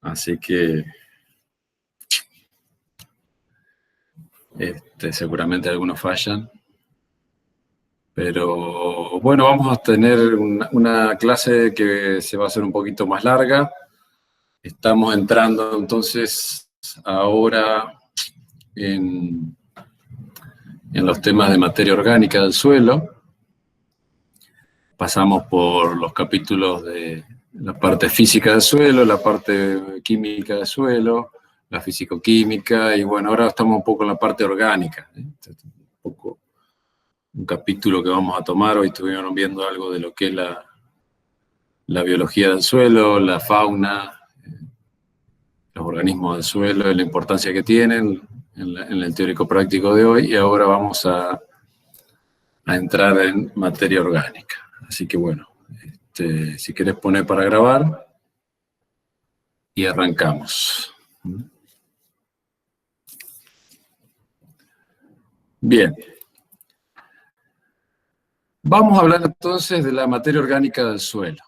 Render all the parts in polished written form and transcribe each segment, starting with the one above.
Así que seguramente algunos fallan. Pero bueno, vamos a tener una clase que se va a hacer un poquito más larga. Estamos entrando entonces ahora en los temas de materia orgánica del suelo. Pasamos por los capítulos de la parte física del suelo, la parte química del suelo, la físico-química, y bueno, ahora estamos un poco en la parte orgánica. Un capítulo que vamos a tomar. Hoy estuvieron viendo algo de lo que es la biología del suelo, la fauna, los organismos del suelo y la importancia que tienen en el teórico práctico de hoy, y ahora vamos a entrar en materia orgánica. Así que bueno, si querés poner para grabar y arrancamos. Bien. Vamos a hablar entonces de la materia orgánica del suelo.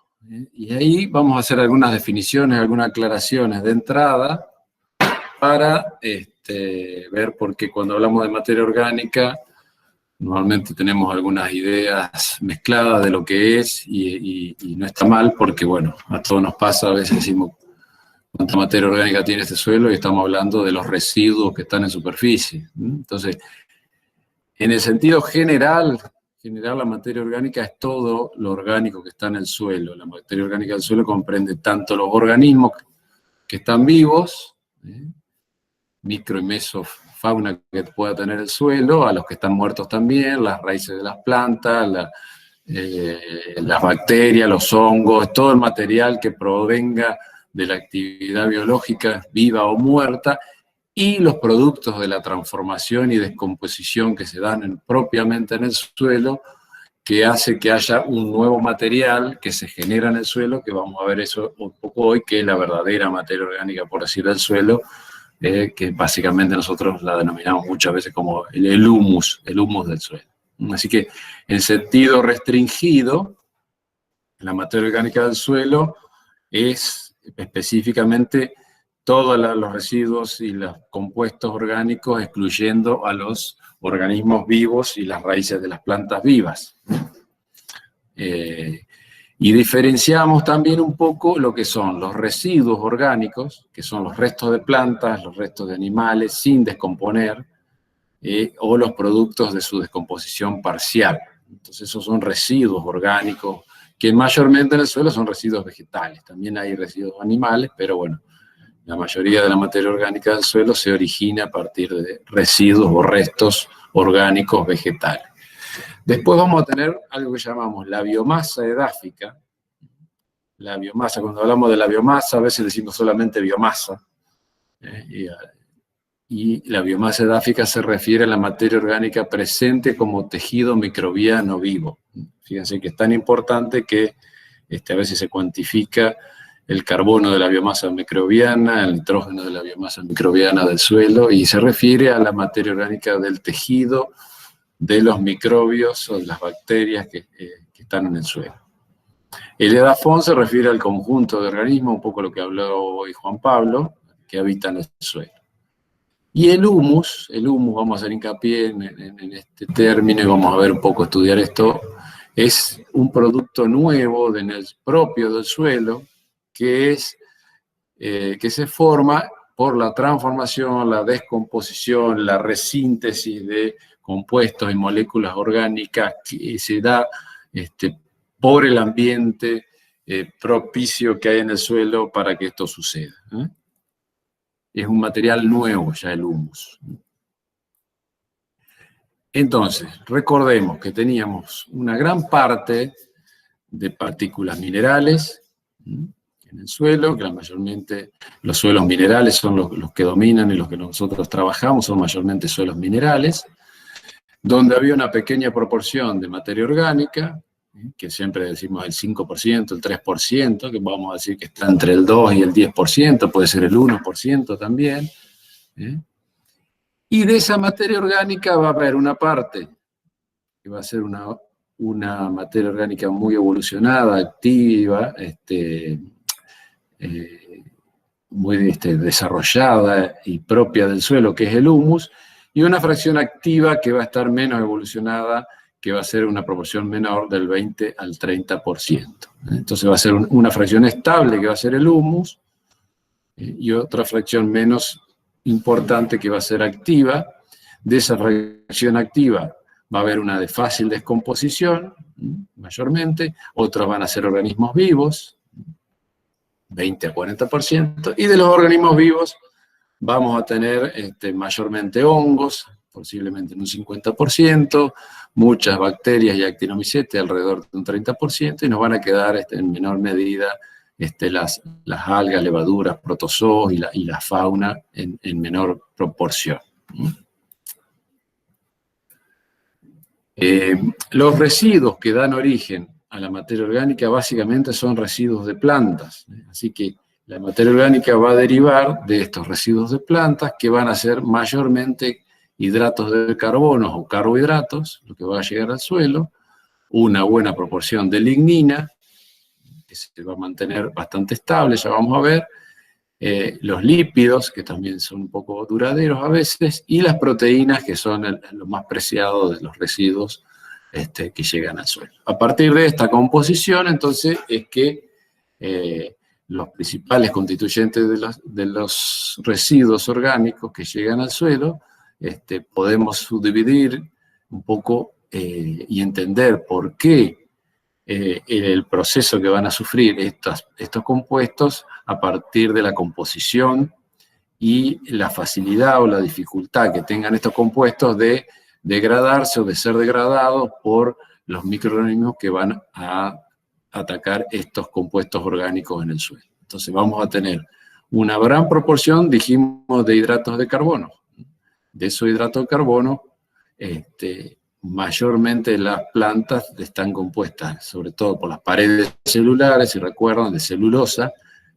Y ahí vamos a hacer algunas definiciones, algunas aclaraciones de entrada para ver por qué cuando hablamos de materia orgánica normalmente tenemos algunas ideas mezcladas de lo que es y no está mal porque, bueno, a todos nos pasa, a veces decimos cuánta materia orgánica tiene este suelo y estamos hablando de los residuos que están en superficie. Entonces, en el sentido general, la materia orgánica es todo lo orgánico que está en el suelo. La materia orgánica del suelo comprende tanto los organismos que están vivos, micro y mesofauna que pueda tener el suelo, a los que están muertos también, las raíces de las plantas, las bacterias, los hongos, todo el material que provenga de la actividad biológica viva o muerta, y los productos de la transformación y descomposición que se dan propiamente en el suelo, que hace que haya un nuevo material que se genera en el suelo, que vamos a ver eso un poco hoy, que es la verdadera materia orgánica, por decir, del suelo, que básicamente nosotros la denominamos muchas veces como el humus del suelo. Así que, en sentido restringido, la materia orgánica del suelo es específicamente todos los residuos y los compuestos orgánicos, excluyendo a los organismos vivos y las raíces de las plantas vivas. Y diferenciamos también un poco lo que son los residuos orgánicos, que son los restos de plantas, los restos de animales sin descomponer, o los productos de su descomposición parcial. Entonces esos son residuos orgánicos, que mayormente en el suelo son residuos vegetales. También hay residuos animales, pero bueno, la mayoría de la materia orgánica del suelo se origina a partir de residuos o restos orgánicos vegetales. Después vamos a tener algo que llamamos la biomasa edáfica. La biomasa, cuando hablamos de la biomasa, a veces decimos solamente biomasa. Y la biomasa edáfica se refiere a la materia orgánica presente como tejido microbiano vivo. Fíjense que es tan importante que a veces se cuantifica el carbono de la biomasa microbiana, el nitrógeno de la biomasa microbiana del suelo, y se refiere a la materia orgánica del tejido de los microbios o de las bacterias que están en el suelo. El edafón se refiere al conjunto de organismos, un poco lo que habló hoy Juan Pablo, que habitan el suelo. Y el humus, vamos a hacer hincapié en este término y vamos a ver un poco, estudiar esto, es un producto nuevo propio del suelo, que se forma por la transformación, la descomposición, la resíntesis de compuestos y moléculas orgánicas que se da por el ambiente propicio que hay en el suelo para que esto suceda. Es un material nuevo ya el humus. Entonces, recordemos que teníamos una gran parte de partículas minerales en el suelo, que mayormente los suelos minerales son los que dominan y los que nosotros trabajamos, son mayormente suelos minerales, donde había una pequeña proporción de materia orgánica, que siempre decimos el 5%, el 3%, que vamos a decir que está entre el 2 y el 10%, puede ser el 1% también. Y de esa materia orgánica va a haber una parte que va a ser una materia orgánica muy evolucionada, activa, muy desarrollada y propia del suelo, que es el humus, y una fracción activa que va a estar menos evolucionada, que va a ser una proporción menor del 20 al 30%. Entonces va a ser una fracción estable, que va a ser el humus, y otra fracción menos importante, que va a ser activa. De esa fracción activa va a haber una de fácil descomposición, mayormente, otras van a ser organismos vivos, 20 a 40%, y de los organismos vivos vamos a tener mayormente hongos, posiblemente en un 50%, muchas bacterias y actinomycetes alrededor de un 30%, y nos van a quedar en menor medida las algas, levaduras, protozoos y la fauna en menor proporción. Los residuos que dan origen a la materia orgánica básicamente son residuos de plantas, así que la materia orgánica va a derivar de estos residuos de plantas, que van a ser mayormente hidratos de carbono o carbohidratos, lo que va a llegar al suelo, una buena proporción de lignina, que se va a mantener bastante estable, ya vamos a ver, los lípidos, que también son un poco duraderos a veces, y las proteínas, que son lo más preciado de los residuos que llegan al suelo. A partir de esta composición, entonces, es que los principales constituyentes de los residuos orgánicos que llegan al suelo, podemos subdividir un poco y entender por qué el proceso que van a sufrir estos compuestos a partir de la composición y la facilidad o la dificultad que tengan estos compuestos de degradarse o de ser degradados por los microorganismos que van a atacar estos compuestos orgánicos en el suelo. Entonces vamos a tener una gran proporción, dijimos, de hidratos de carbono. De esos hidratos de carbono, mayormente las plantas están compuestas, sobre todo por las paredes celulares, si recuerdan, de celulosa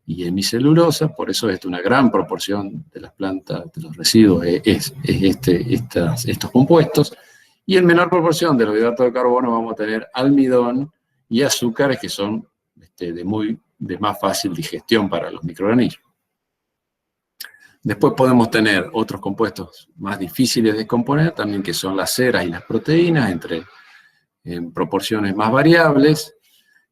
y hemicelulosa, por eso una gran proporción de las plantas, de los residuos, estos compuestos, y en menor proporción de los hidratos de carbono vamos a tener almidón y azúcares, que son de más fácil digestión para los microorganismos. Después podemos tener otros compuestos más difíciles de descomponer, también, que son las ceras y las proteínas, en proporciones más variables.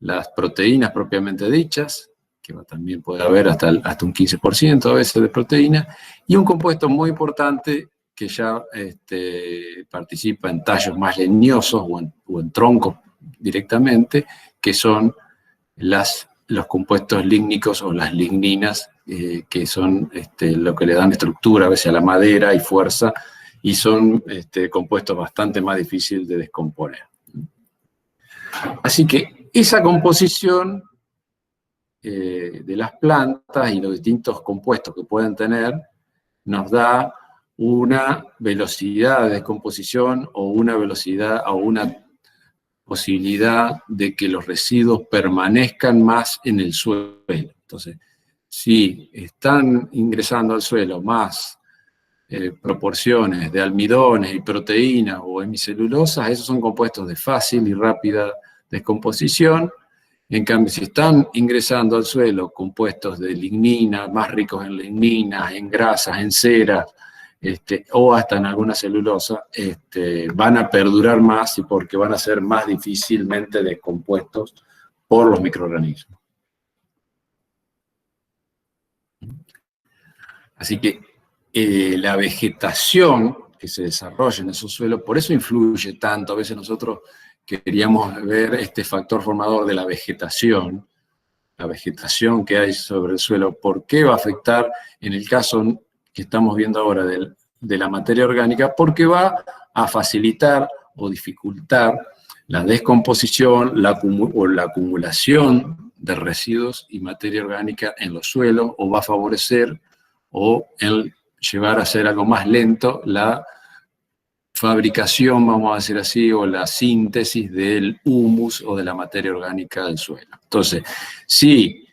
Las proteínas propiamente dichas, que también puede haber hasta un 15% a veces de proteína, y un compuesto muy importante que ya participa en tallos más leñosos o en troncos directamente, que son los compuestos lígnicos o las ligninas, que son lo que le dan estructura a veces a la madera y fuerza, y son compuestos bastante más difíciles de descomponer. Así que esa composición de las plantas y los distintos compuestos que pueden tener nos da una velocidad de descomposición o una velocidad o una posibilidad de que los residuos permanezcan más en el suelo. Entonces, si están ingresando al suelo más proporciones de almidones y proteínas o hemicelulosas, esos son compuestos de fácil y rápida descomposición. En cambio, si están ingresando al suelo compuestos de lignina, más ricos en ligninas, en grasas, en ceras, o hasta en alguna celulosa, van a perdurar más, y porque van a ser más difícilmente descompuestos por los microorganismos. Así que la vegetación que se desarrolla en esos suelos, por eso influye tanto. A veces nosotros queríamos ver este factor formador de la vegetación que hay sobre el suelo. ¿Por qué va a afectar en el caso que estamos viendo ahora de la materia orgánica? Porque va a facilitar o dificultar la descomposición o la acumulación de residuos y materia orgánica en los suelos, o va a favorecer o llevar a ser algo más lento la fabricación, vamos a decir así, o la síntesis del humus o de la materia orgánica del suelo. Entonces, si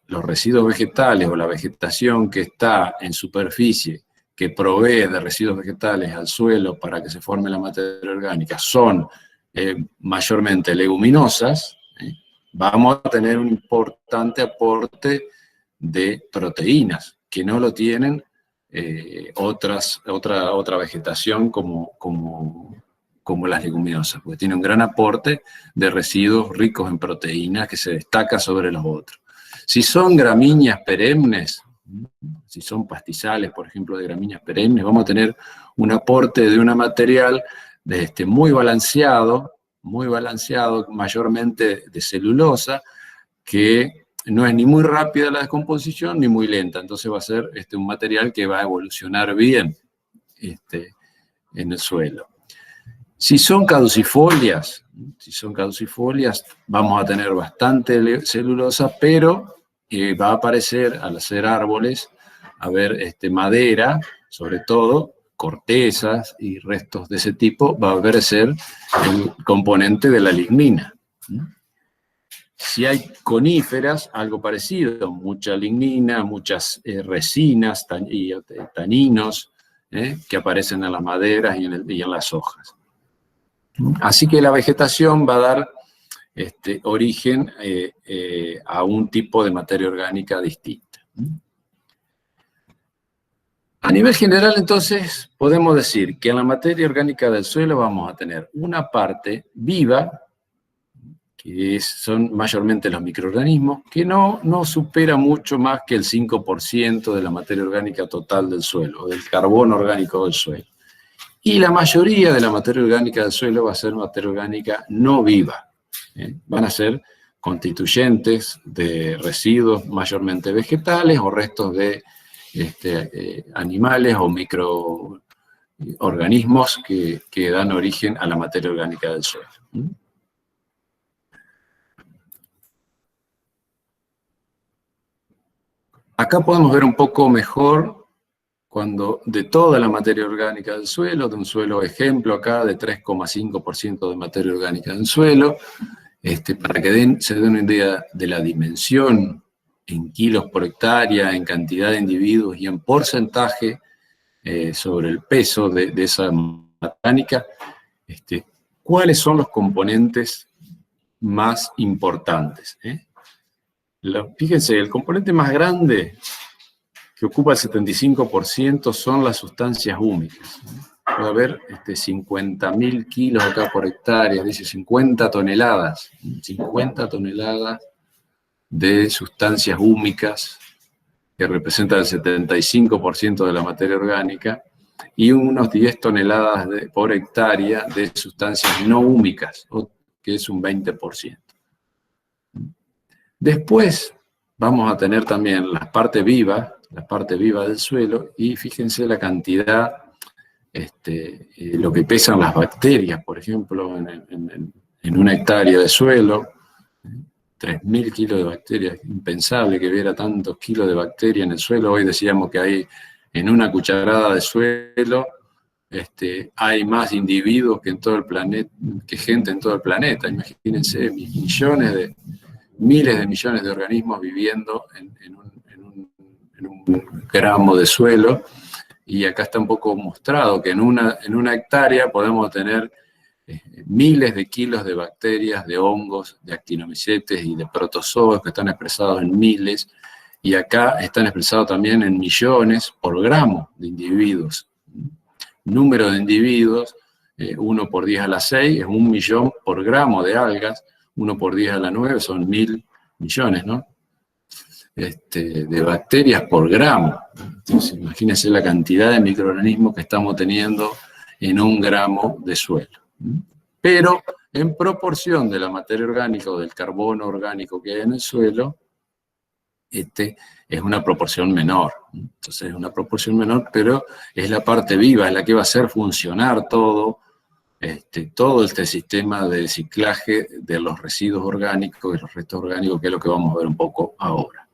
los residuos vegetales o la vegetación que está en superficie, que provee de residuos vegetales al suelo para que se forme la materia orgánica, son mayormente leguminosas, vamos a tener un importante aporte de proteínas, que no lo tienen otra vegetación como las leguminosas, porque tiene un gran aporte de residuos ricos en proteínas que se destaca sobre los otros. Si son gramíneas perennes, si son pastizales, por ejemplo, de gramíneas perennes, vamos a tener un aporte de un material muy balanceado, mayormente de celulosa, que no es ni muy rápida la descomposición ni muy lenta, entonces va a ser un material que va a evolucionar bien en el suelo. Si son caducifolias, vamos a tener bastante celulosa, pero va a aparecer, al ser árboles, a ver madera, sobre todo, cortezas y restos de ese tipo, va a aparecer el componente de la lignina. Si hay coníferas, algo parecido, mucha lignina, muchas resinas y taninos que aparecen en las maderas y en las hojas. Así que la vegetación va a dar origen a un tipo de materia orgánica distinta. A nivel general, entonces, podemos decir que en la materia orgánica del suelo vamos a tener una parte viva, que son mayormente los microorganismos, que no supera mucho más que el 5% de la materia orgánica total del suelo, del carbono orgánico del suelo. Y la mayoría de la materia orgánica del suelo va a ser materia orgánica no viva. Van a ser constituyentes de residuos mayormente vegetales o restos de animales o microorganismos que dan origen a la materia orgánica del suelo. Acá podemos ver un poco mejor cuando de toda la materia orgánica del suelo, de un suelo ejemplo acá de 3,5% de materia orgánica del suelo, para que se den una idea de la dimensión en kilos por hectárea, en cantidad de individuos y en porcentaje sobre el peso de esa orgánica, ¿cuáles son los componentes más importantes? Fíjense, el componente más grande, que ocupa el 75%, son las sustancias húmicas. Puede haber 50.000 kilos acá por hectárea, dice 50 toneladas de sustancias húmicas, que representan el 75% de la materia orgánica, y unos 10 toneladas por hectárea de sustancias no húmicas, que es un 20%. Después vamos a tener también la parte viva del suelo, y fíjense la cantidad, lo que pesan las bacterias, por ejemplo, en una hectárea de suelo, 3.000 kilos de bacterias, impensable que hubiera tantos kilos de bacterias en el suelo. Hoy decíamos que hay en una cucharada de suelo, hay más individuos que en todo el planeta, que gente en todo el planeta. Imagínense, miles de millones de organismos viviendo en un gramo de suelo, y acá está un poco mostrado que en una hectárea podemos tener miles de kilos de bacterias, de hongos, de actinomicetes y de protozoos, que están expresados en miles, y acá están expresados también en millones por gramo de individuos. Número de individuos, 1 por 10 a la 6, es 1 millón por gramo de algas, 1 por 10 a la 9 son 1.000 millones, ¿no? De bacterias por gramo. Entonces, imagínense la cantidad de microorganismos que estamos teniendo en un gramo de suelo. Pero en proporción de la materia orgánica o del carbono orgánico que hay en el suelo, es una proporción menor. Entonces es una proporción menor, pero es la parte viva, es la que va a hacer funcionar todo este sistema de reciclaje de los residuos orgánicos y los restos orgánicos, que es lo que vamos a ver un poco ahora.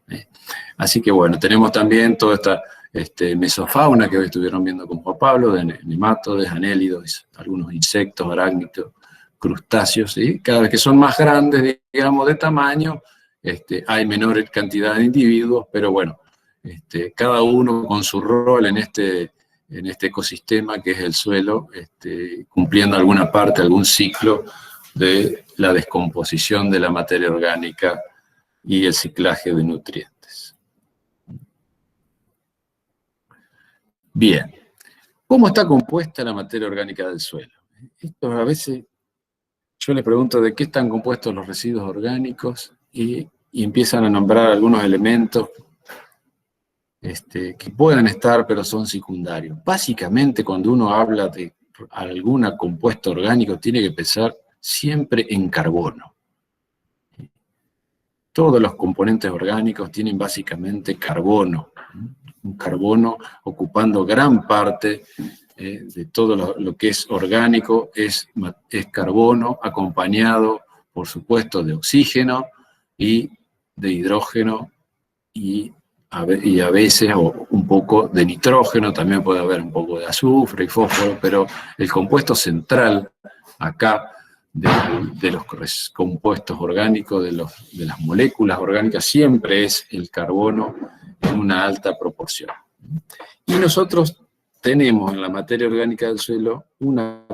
Así que bueno, tenemos también toda esta mesofauna que hoy estuvieron viendo con Juan Pablo, de nematodes, anélidos, algunos insectos, arácnidos, crustáceos, ¿sí? Cada vez que son más grandes, digamos, de tamaño, hay menor cantidad de individuos, pero bueno, cada uno con su rol en este ecosistema que es el suelo, cumpliendo alguna parte, algún ciclo de la descomposición de la materia orgánica y el ciclaje de nutrientes. Bien, ¿cómo está compuesta la materia orgánica del suelo? Esto a veces yo les pregunto de qué están compuestos los residuos orgánicos y empiezan a nombrar algunos elementos que pueden estar, pero son secundarios. Básicamente, cuando uno habla de algún compuesto orgánico, tiene que pensar siempre en carbono. Todos los componentes orgánicos tienen básicamente carbono. Un carbono ocupando gran parte de todo lo que es orgánico, es carbono acompañado, por supuesto, de oxígeno y de hidrógeno y a veces un poco de nitrógeno, también puede haber un poco de azufre y fósforo, pero el compuesto central acá de los compuestos orgánicos, de las moléculas orgánicas, siempre es el carbono en una alta proporción. Y nosotros tenemos en la materia orgánica del suelo una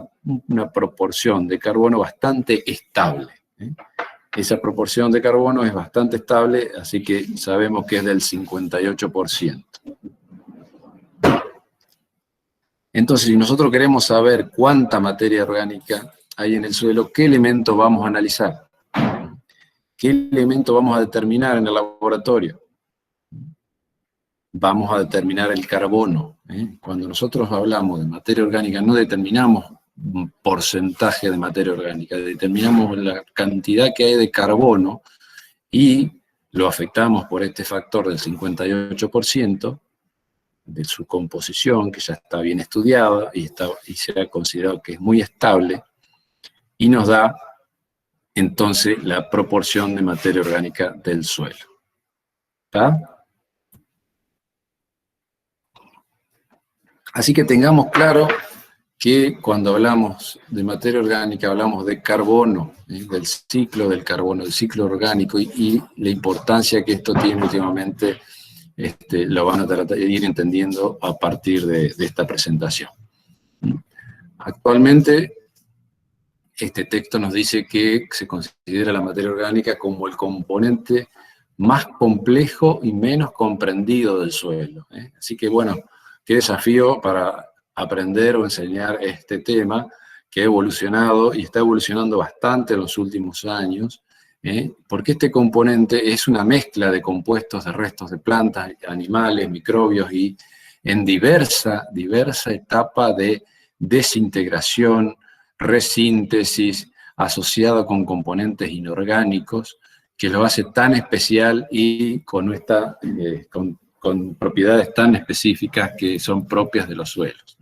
proporción de carbono bastante estable. Esa proporción de carbono es bastante estable, así que sabemos que es del 58%. Entonces, si nosotros queremos saber cuánta materia orgánica hay en el suelo, ¿qué elemento vamos a analizar? ¿Qué elemento vamos a determinar en el laboratorio? Vamos a determinar el carbono. Cuando nosotros hablamos de materia orgánica, no determinamos un porcentaje de materia orgánica, determinamos la cantidad que hay de carbono y lo afectamos por este factor del 58% de su composición, que ya está bien estudiada y se ha considerado que es muy estable, y nos da entonces la proporción de materia orgánica del suelo. ¿Está? Así que tengamos claro que cuando hablamos de materia orgánica hablamos de carbono, del ciclo del carbono, del ciclo orgánico, y la importancia que esto tiene últimamente lo van a tratar de ir entendiendo a partir de esta presentación. Actualmente, este texto nos dice que se considera la materia orgánica como el componente más complejo y menos comprendido del suelo. Así que bueno, qué desafío para aprender o enseñar este tema que ha evolucionado y está evolucionando bastante en los últimos años, porque este componente es una mezcla de compuestos de restos de plantas, animales, microbios y en diversa etapa de desintegración, resíntesis, asociado con componentes inorgánicos, que lo hace tan especial y con propiedades tan específicas que son propias de los suelos.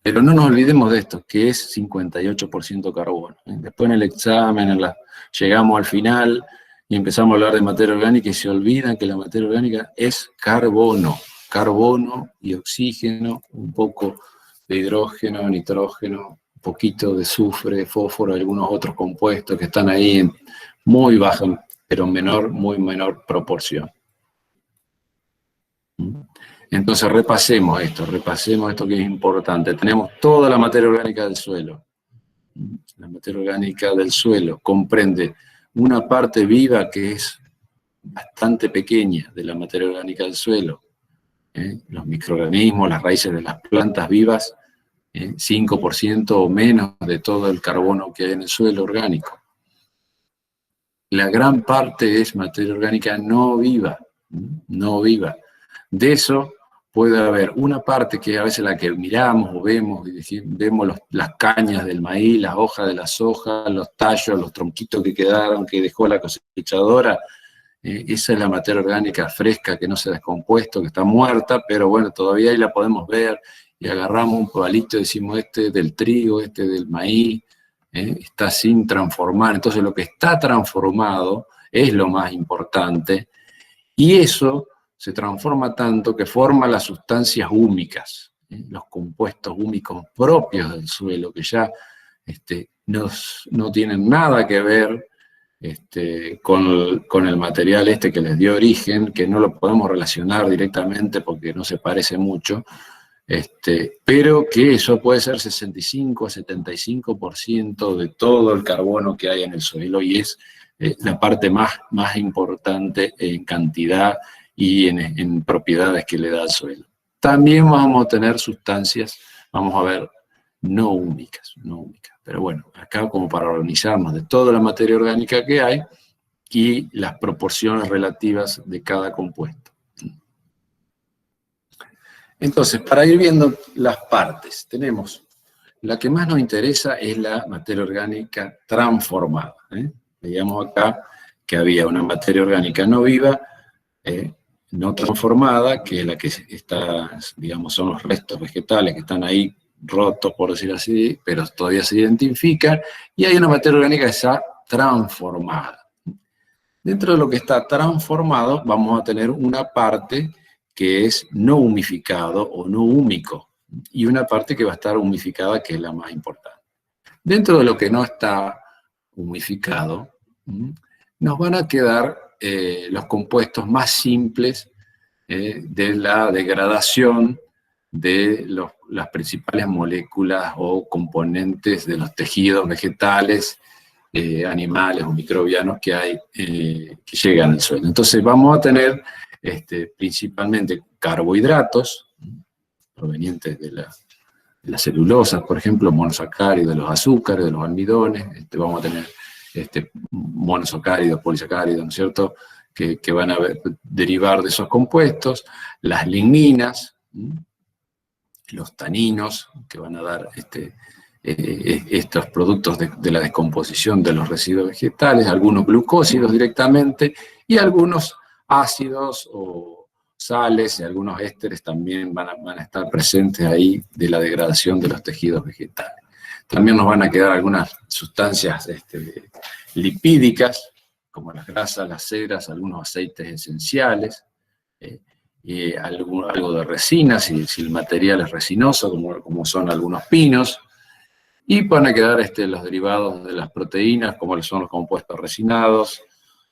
Pero no nos olvidemos de esto, que es 58% carbono. Después en el examen, llegamos al final y empezamos a hablar de materia orgánica y se olvidan que la materia orgánica es carbono. Carbono y oxígeno, un poco de hidrógeno, nitrógeno, un poquito de azufre, fósforo, algunos otros compuestos que están ahí en muy baja, pero muy menor proporción. Entonces repasemos esto que es importante. Tenemos toda la materia orgánica del suelo. La materia orgánica del suelo comprende una parte viva que es bastante pequeña de la materia orgánica del suelo. Los microorganismos, las raíces de las plantas vivas, 5% o menos de todo el carbono que hay en el suelo orgánico. La gran parte es materia orgánica no viva. De eso puede haber una parte que a veces la que miramos o vemos, y vemos las cañas del maíz, las hojas de la soja, los tallos, los tronquitos que quedaron, que dejó la cosechadora. Esa es la materia orgánica fresca que no se ha descompuesto, que está muerta, pero bueno, todavía ahí la podemos ver, y agarramos un palito y decimos este del trigo, este del maíz, está sin transformar. Entonces lo que está transformado es lo más importante, y eso se transforma tanto que forma las sustancias húmicas, los compuestos húmicos propios del suelo, que ya no tienen nada que ver con el material que les dio origen, que no lo podemos relacionar directamente porque no se parece mucho, pero que eso puede ser 65 a 75% de todo el carbono que hay en el suelo, y es la parte más importante en cantidad y en propiedades que le da al suelo. también vamos a tener sustancias, vamos a ver, no húmicas. Pero bueno, acá como para organizarnos de toda la materia orgánica que hay y las proporciones relativas de cada compuesto. Entonces, para ir viendo las partes, tenemos, la que más nos interesa es la materia orgánica transformada. Veíamos acá que había una materia orgánica no viva, no transformada, que es la que está, digamos, son los restos vegetales que están ahí rotos, por decir así, pero todavía se identifican, y hay una materia orgánica que está transformada. Dentro de lo que está transformado, vamos a tener una parte que es no humificado o no húmico, y una parte que va a estar humificada, que es la más importante. Dentro de lo que no está humificado, nos van a quedar los compuestos más simples de la degradación de las principales moléculas o componentes de los tejidos vegetales, animales o microbianos que hay, que llegan al suelo. Entonces vamos a tener principalmente carbohidratos provenientes de la celulosa, por ejemplo, monosacáridos, de los azúcares, de los almidones, vamos a tener monosacáridos, polisacáridos, ¿no es cierto?, que van a derivar de esos compuestos, las ligninas, los taninos, que van a dar estos productos de la descomposición de los residuos vegetales, algunos glucósidos directamente, y algunos ácidos o sales y algunos ésteres también van a estar presentes ahí de la degradación de los tejidos vegetales. También nos van a quedar algunas sustancias lipídicas, como las grasas, las ceras, algunos aceites esenciales, y algo de resina, si el material es resinoso, como son algunos pinos, y van a quedar los derivados de las proteínas, como son los compuestos resinados,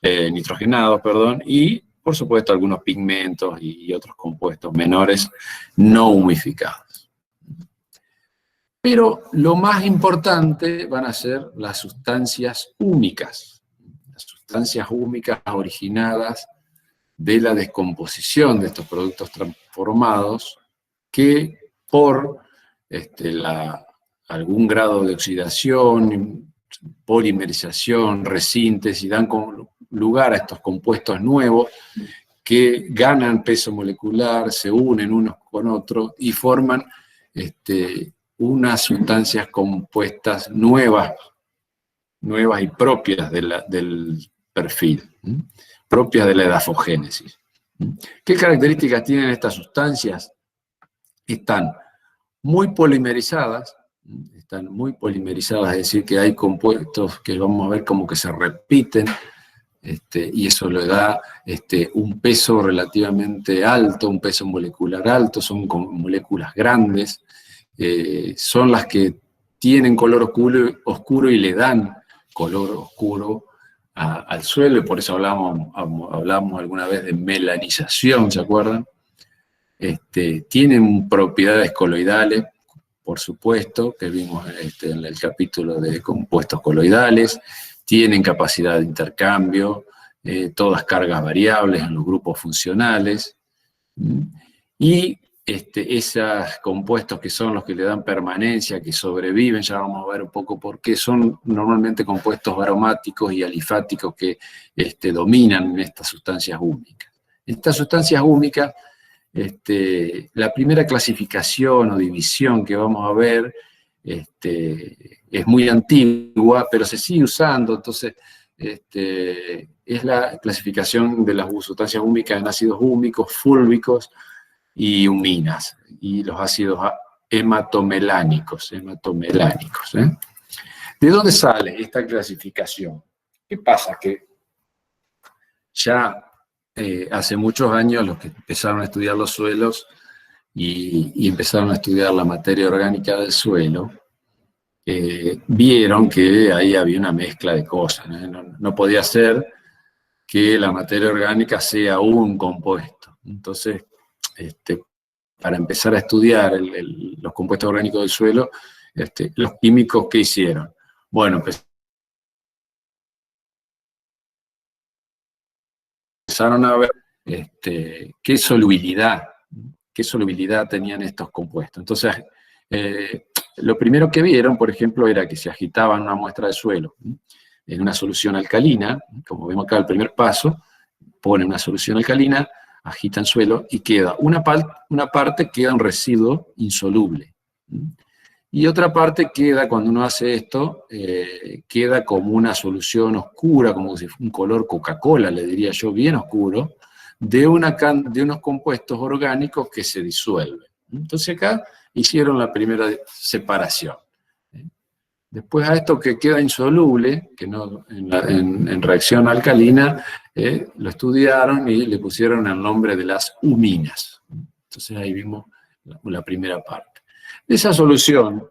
nitrogenados, perdón, y por supuesto algunos pigmentos y otros compuestos menores no humificados. Pero lo más importante van a ser las sustancias húmicas. Las sustancias húmicas originadas de la descomposición de estos productos transformados que por algún grado de oxidación, polimerización, resíntesis, dan lugar a estos compuestos nuevos que ganan peso molecular, se unen unos con otros y forman unas sustancias compuestas nuevas y propias del perfil, propias de la edafogénesis. ¿Qué características tienen estas sustancias? Están muy polimerizadas, es decir, que hay compuestos que vamos a ver como que se repiten, y eso le da un peso relativamente alto, un peso molecular alto, son moléculas grandes, son las que tienen color oscuro y le dan color oscuro al suelo, y por eso hablamos alguna vez de melanización, ¿se acuerdan? Tienen propiedades coloidales, por supuesto, que vimos en el capítulo de compuestos coloidales, tienen capacidad de intercambio, todas cargas variables en los grupos funcionales, y esos compuestos que son los que le dan permanencia, que sobreviven, ya vamos a ver un poco por qué, son normalmente compuestos aromáticos y alifáticos que dominan estas sustancias húmicas. Estas sustancias húmicas, la primera clasificación o división que vamos a ver es muy antigua, pero se sigue usando, entonces es la clasificación de las sustancias húmicas en ácidos húmicos, fúlvicos y huminas, y los ácidos hematomelánicos. ¿De dónde sale esta clasificación? ¿Qué pasa? Que ya hace muchos años los que empezaron a estudiar los suelos y empezaron a estudiar la materia orgánica del suelo, vieron que ahí había una mezcla de cosas, ¿no? No podía ser que la materia orgánica sea un compuesto. Entonces, para empezar a estudiar los compuestos orgánicos del suelo, los químicos, ¿qué hicieron? Bueno, empezaron a ver qué solubilidad qué solubilidad tenían estos compuestos. Entonces, lo primero que vieron, por ejemplo, era que se agitaban una muestra de suelo en una solución alcalina, como vemos acá el primer paso, pone una solución alcalina, agitan suelo y queda una parte queda un residuo insoluble. Y otra parte queda, cuando uno hace esto, queda como una solución oscura, como si fuera un color Coca-Cola, le diría yo, bien oscuro, de unos compuestos orgánicos que se disuelven. Entonces acá hicieron la primera separación. Después a esto que queda insoluble, que no, en reacción alcalina, lo estudiaron y le pusieron el nombre de las huminas. Entonces ahí vimos la primera parte. De esa solución,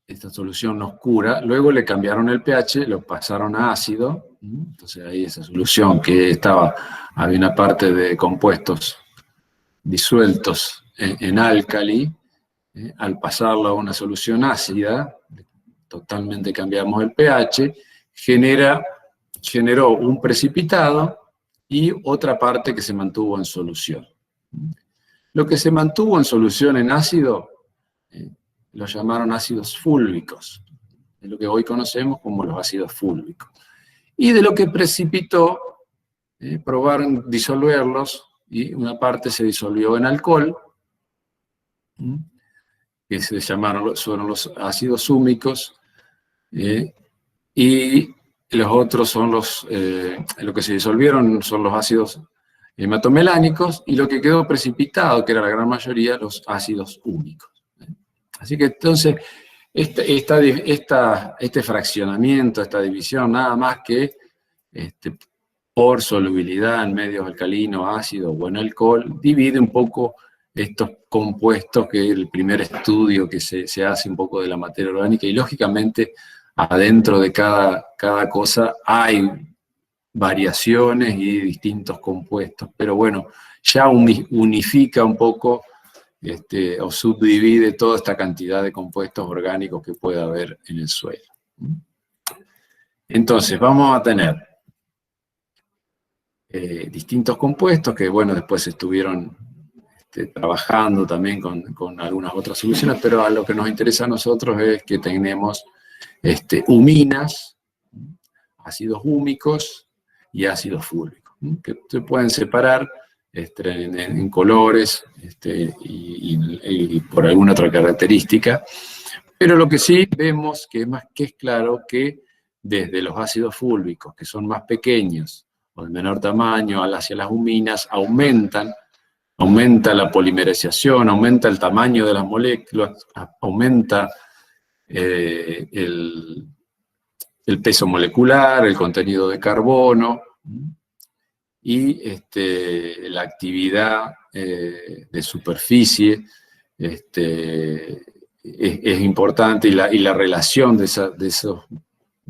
esta solución oscura, luego le cambiaron el pH, lo pasaron a ácido, entonces ahí esa solución que había una parte de compuestos disueltos en álcali, al pasarlo a una solución ácida, totalmente cambiamos el pH, generó un precipitado y otra parte que se mantuvo en solución. Lo que se mantuvo en solución en ácido, lo llamaron ácidos fúlvicos, es lo que hoy conocemos como los ácidos fúlvicos. Y de lo que precipitó, probaron disolverlos, y una parte se disolvió en alcohol, que fueron los ácidos húmicos, y los otros son lo que se disolvieron son los ácidos hematomelánicos, y lo que quedó precipitado, que era la gran mayoría, los ácidos húmicos. Así que entonces, este fraccionamiento, esta división, nada más que por solubilidad en medios alcalinos, ácidos o en alcohol, divide un poco estos compuestos, que es el primer estudio que se hace un poco de la materia orgánica, y lógicamente adentro de cada cosa hay variaciones y distintos compuestos, pero bueno, ya unifica un poco o subdivide toda esta cantidad de compuestos orgánicos que puede haber en el suelo. Entonces, vamos a tener distintos compuestos que, bueno, después estuvieron trabajando también con algunas otras soluciones, pero a lo que nos interesa a nosotros es que tenemos huminas, ácidos húmicos y ácidos fúlvicos, que se pueden separar en colores y por alguna otra característica, pero lo que sí vemos que es claro que desde los ácidos fúlvicos, que son más pequeños o de menor tamaño, hacia las huminas, aumenta la polimerización, aumenta el tamaño de las moléculas, aumenta el peso molecular, el contenido de carbono, y la actividad de superficie es importante, y la relación de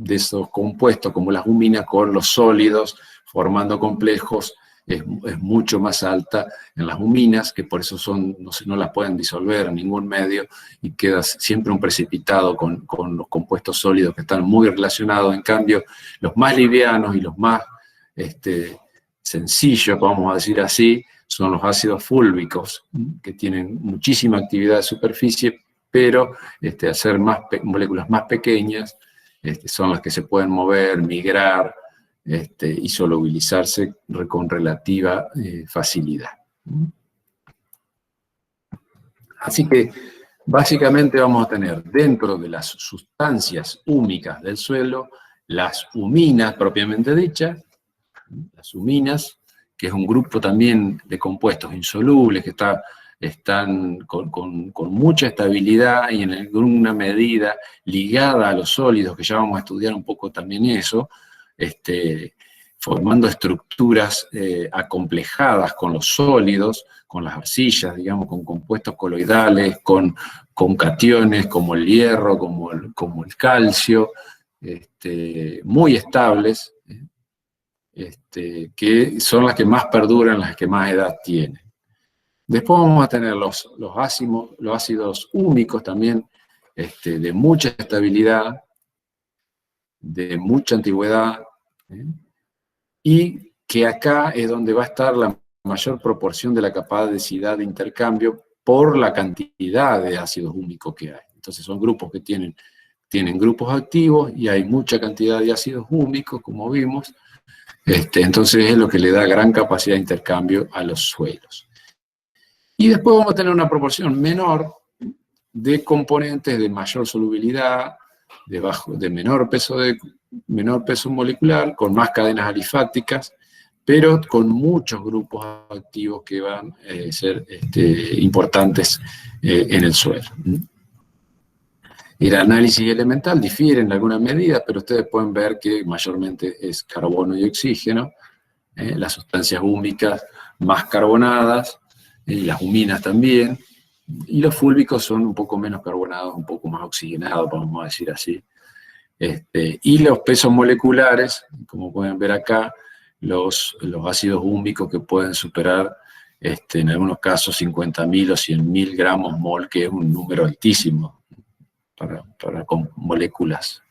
esos compuestos, como las huminas, con los sólidos, formando complejos, es mucho más alta en las huminas, que por eso no las pueden disolver en ningún medio, y queda siempre un precipitado con los compuestos sólidos que están muy relacionados. En cambio, los más livianos y los más sencillos, vamos a decir así, son los ácidos fúlvicos, que tienen muchísima actividad de superficie, pero hacer moléculas más pequeñas son las que se pueden mover, migrar, y solubilizarse con relativa facilidad. Así que, básicamente vamos a tener dentro de las sustancias húmicas del suelo, las huminas propiamente dichas, las huminas, que es un grupo también de compuestos insolubles que están con mucha estabilidad y en alguna medida ligada a los sólidos, que ya vamos a estudiar un poco también eso, formando estructuras acomplejadas con los sólidos, con las arcillas, digamos, con compuestos coloidales, con cationes como el hierro, como el calcio, muy estables, que son las que más perduran, las que más edad tienen. Después vamos a tener los ácidos húmicos también, de mucha estabilidad, de mucha antigüedad, y que acá es donde va a estar la mayor proporción de la capacidad de intercambio por la cantidad de ácidos húmicos que hay. Entonces son grupos que tienen grupos activos y hay mucha cantidad de ácidos húmicos, como vimos. Entonces es lo que le da gran capacidad de intercambio a los suelos. Y después vamos a tener una proporción menor de componentes de mayor solubilidad, de menor peso molecular, con más cadenas alifáticas, pero con muchos grupos activos que van a ser importantes en el suelo. El análisis elemental difiere en alguna medida, pero ustedes pueden ver que mayormente es carbono y oxígeno, las sustancias húmicas más carbonadas, y las huminas también, y los fúlbicos son un poco menos carbonados, un poco más oxigenados, vamos a decir así. Y los pesos moleculares, como pueden ver acá, los ácidos húmicos que pueden superar, en algunos casos, 50.000 o 100.000 gramos mol, que es un número altísimo con moléculas.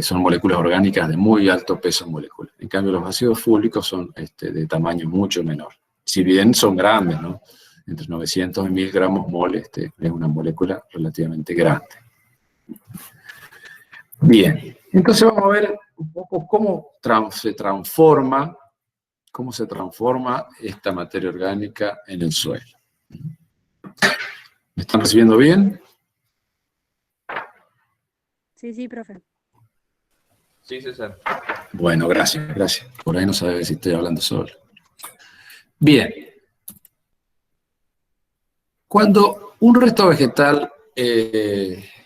Son moléculas orgánicas de muy alto peso molecular. En cambio, los ácidos fúlbicos son de tamaño mucho menor. Si bien son grandes, ¿no? Entre 900 y 1000 gramos mol, es una molécula relativamente grande. Bien, entonces vamos a ver un poco cómo se transforma esta materia orgánica en el suelo. ¿Me están recibiendo bien? Sí, profe. Sí, César. Bueno, gracias. Por ahí no sabe si estoy hablando solo. Bien. Cuando un resto vegetal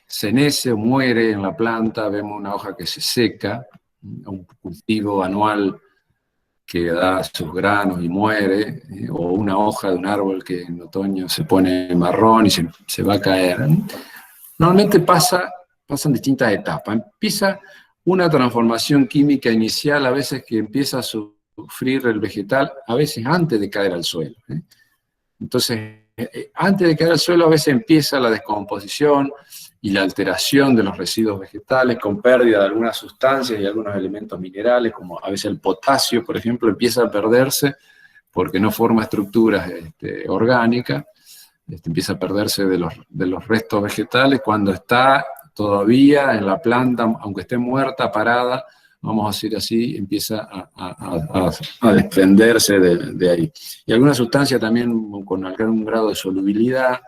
cenece o muere en la planta, vemos una hoja que se seca, un cultivo anual que da sus granos y muere, o una hoja de un árbol que en otoño se pone marrón y se va a caer. Normalmente pasan distintas etapas. Empieza una transformación química inicial, a veces que empieza a sufrir el vegetal, a veces antes de caer al suelo. Entonces, antes de caer al suelo, a veces empieza la descomposición y la alteración de los residuos vegetales con pérdida de algunas sustancias y algunos elementos minerales, como a veces el potasio, por ejemplo, empieza a perderse porque no forma estructuras orgánicas, empieza a perderse de los restos vegetales cuando está todavía en la planta, aunque esté muerta, parada, vamos a decir así, empieza a desprenderse de ahí. Y algunas sustancias también con algún grado de solubilidad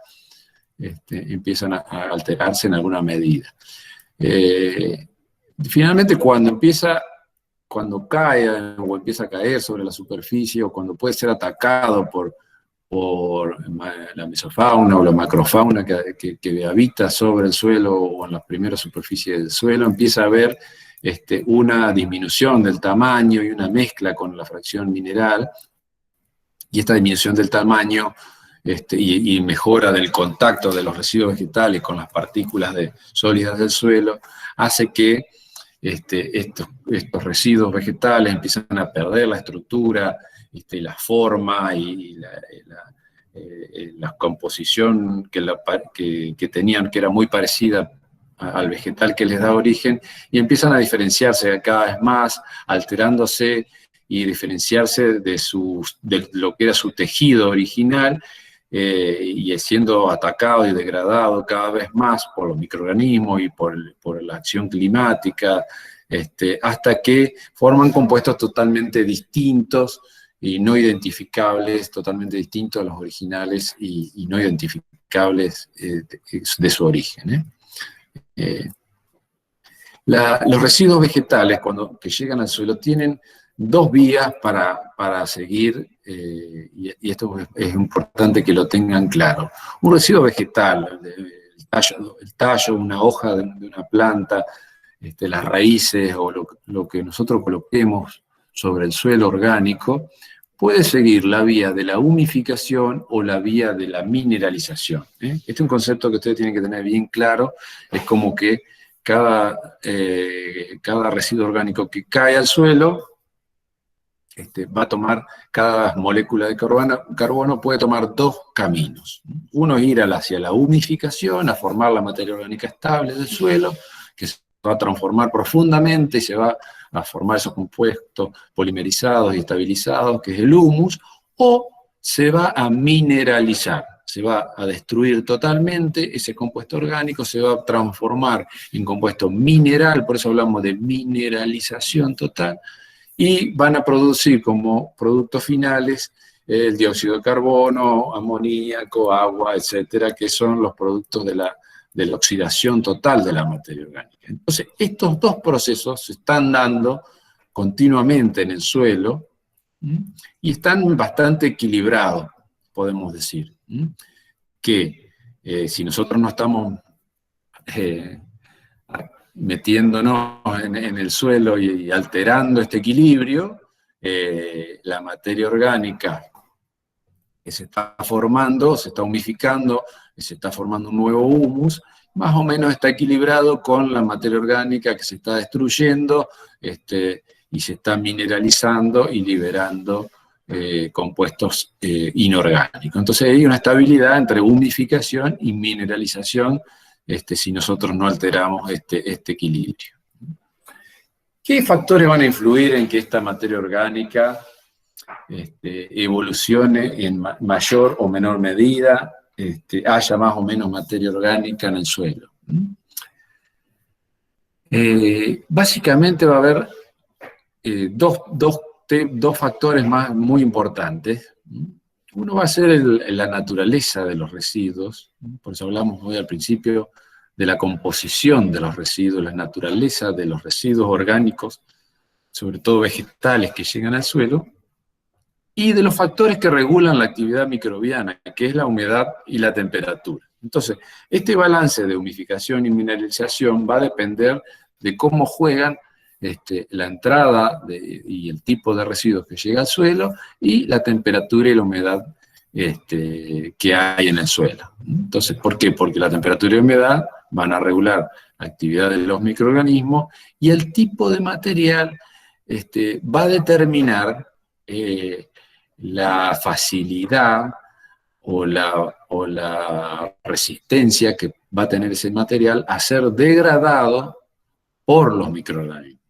empiezan a alterarse en alguna medida. Finalmente, cuando cae o empieza a caer sobre la superficie, o cuando puede ser atacado por la mesofauna o la macrofauna que habita sobre el suelo o en las primeras superficies del suelo, empieza a haber una disminución del tamaño y una mezcla con la fracción mineral, y esta disminución del tamaño y mejora del contacto de los residuos vegetales con las partículas sólidas del suelo hace que estos residuos vegetales empiezan a perder la estructura, la forma y la composición que tenían, que era muy parecida al vegetal que les da origen, y empiezan a diferenciarse cada vez más, alterándose y diferenciarse de lo que era su tejido original, y siendo atacado y degradado cada vez más por los microorganismos y por la acción climática, hasta que forman compuestos totalmente distintos y no identificables, totalmente distintos a los originales y no identificables de su origen. Los residuos vegetales, que llegan al suelo, tienen dos vías para seguir, y esto es importante que lo tengan claro. Un residuo vegetal, el tallo, una hoja de una planta, las raíces o lo que nosotros coloquemos sobre el suelo orgánico, puede seguir la vía de la humificación o la vía de la mineralización. Este es un concepto que ustedes tienen que tener bien claro. Es como que cada residuo orgánico que cae al suelo va a tomar, cada molécula de carbono puede tomar dos caminos. Uno es ir hacia la humificación, a formar la materia orgánica estable del suelo, que va a transformar profundamente y se va a formar esos compuestos polimerizados y estabilizados, que es el humus, o se va a mineralizar, se va a destruir totalmente ese compuesto orgánico, se va a transformar en compuesto mineral, por eso hablamos de mineralización total, y van a producir como productos finales el dióxido de carbono, amoníaco, agua, etcétera, que son los productos de la oxidación total de la materia orgánica. Entonces, estos dos procesos se están dando continuamente en el suelo, y están bastante equilibrados, podemos decir, que si nosotros no estamos metiéndonos en el suelo y alterando este equilibrio, la materia orgánica que se está formando, se está humificando, se está formando un nuevo humus, más o menos está equilibrado con la materia orgánica que se está destruyendo, y se está mineralizando y liberando compuestos inorgánicos. Entonces hay una estabilidad entre humificación y mineralización, si nosotros no alteramos este equilibrio. ¿Qué factores van a influir en que esta materia orgánica evolucione en mayor o menor medida, haya más o menos materia orgánica en el suelo? Básicamente va a haber dos factores muy importantes. Uno va a ser la naturaleza de los residuos, por eso hablamos hoy al principio de la composición de los residuos, la naturaleza de los residuos orgánicos, sobre todo vegetales que llegan al suelo, y de los factores que regulan la actividad microbiana, que es la humedad y la temperatura. Entonces, este balance de humificación y mineralización va a depender de cómo juegan la entrada y el tipo de residuos que llega al suelo y la temperatura y la humedad que hay en el suelo. Entonces, ¿por qué? Porque la temperatura y la humedad van a regular la actividad de los microorganismos y el tipo de material va a determinar la facilidad o la resistencia que va a tener ese material a ser degradado por los microorganismos.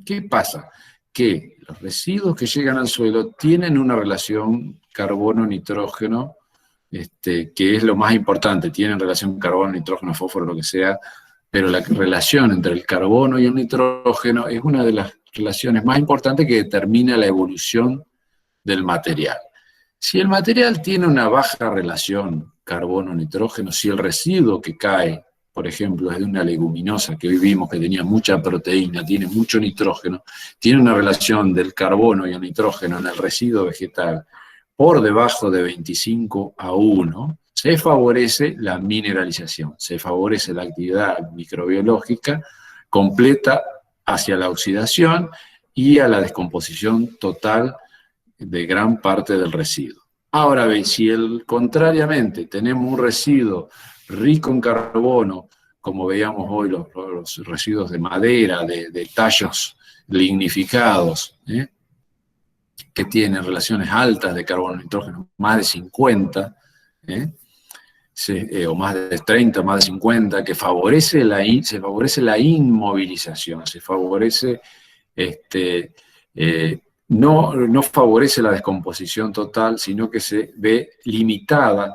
¿Qué pasa? Que los residuos que llegan al suelo tienen una relación carbono-nitrógeno, que es lo más importante, tienen relación carbono, nitrógeno, fósforo, lo que sea, pero la relación entre el carbono y el nitrógeno es una de las relaciones más importantes que determina la evolución del material. Si el material tiene una baja relación carbono-nitrógeno, si el residuo que cae, por ejemplo, es de una leguminosa que hoy vimos que tenía mucha proteína, tiene mucho nitrógeno, tiene una relación del carbono y el nitrógeno en el residuo vegetal por debajo de 25:1, se favorece la mineralización, se favorece la actividad microbiológica completa hacia la oxidación y a la descomposición total de gran parte del residuo. Ahora bien, si contrariamente tenemos un residuo rico en carbono, como veíamos hoy los residuos de madera, de tallos lignificados, que tienen relaciones altas de carbono y nitrógeno, más de 50, o más de 30, más de 50, que se favorece la inmovilización, se favorece, no favorece la descomposición total, sino que se ve limitada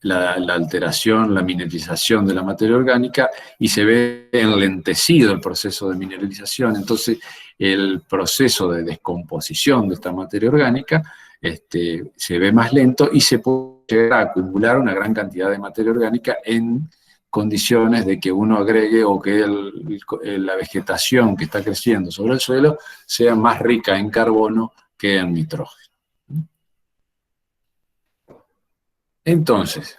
la alteración, la mineralización de la materia orgánica, y se ve enlentecido el proceso de mineralización. Entonces, el proceso de descomposición de esta materia orgánica se ve más lento y se puede llegar a acumular una gran cantidad de materia orgánica en condiciones de que uno agregue o que la vegetación que está creciendo sobre el suelo sea más rica en carbono que en nitrógeno. Entonces,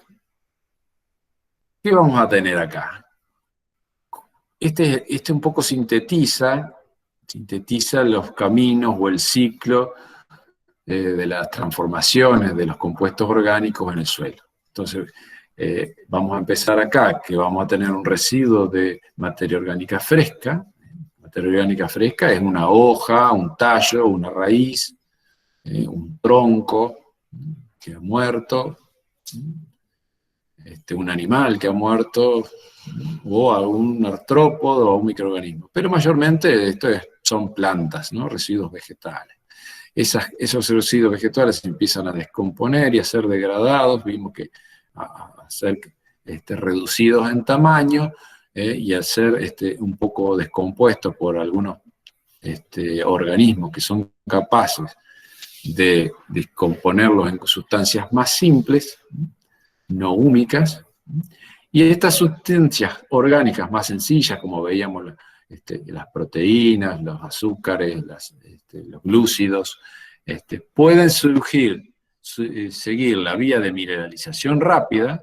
¿qué vamos a tener acá? Este un poco sintetiza los caminos o el ciclo de las transformaciones de los compuestos orgánicos en el suelo. Entonces, vamos a empezar acá, que vamos a tener un residuo de materia orgánica fresca. Materia orgánica fresca es una hoja, un tallo, una raíz, un tronco que ha muerto, un animal que ha muerto, o a un artrópodo o a un microorganismo. Pero mayormente son plantas, ¿no? Residuos vegetales. Esos residuos vegetales se empiezan a descomponer y a ser degradados, vimos que a ser reducidos en tamaño, y a ser un poco descompuestos por algunos organismos que son capaces de descomponerlos en sustancias más simples, no húmicas, y estas sustancias orgánicas más sencillas, como veíamos las proteínas, los azúcares, los glúcidos, pueden seguir la vía de mineralización rápida.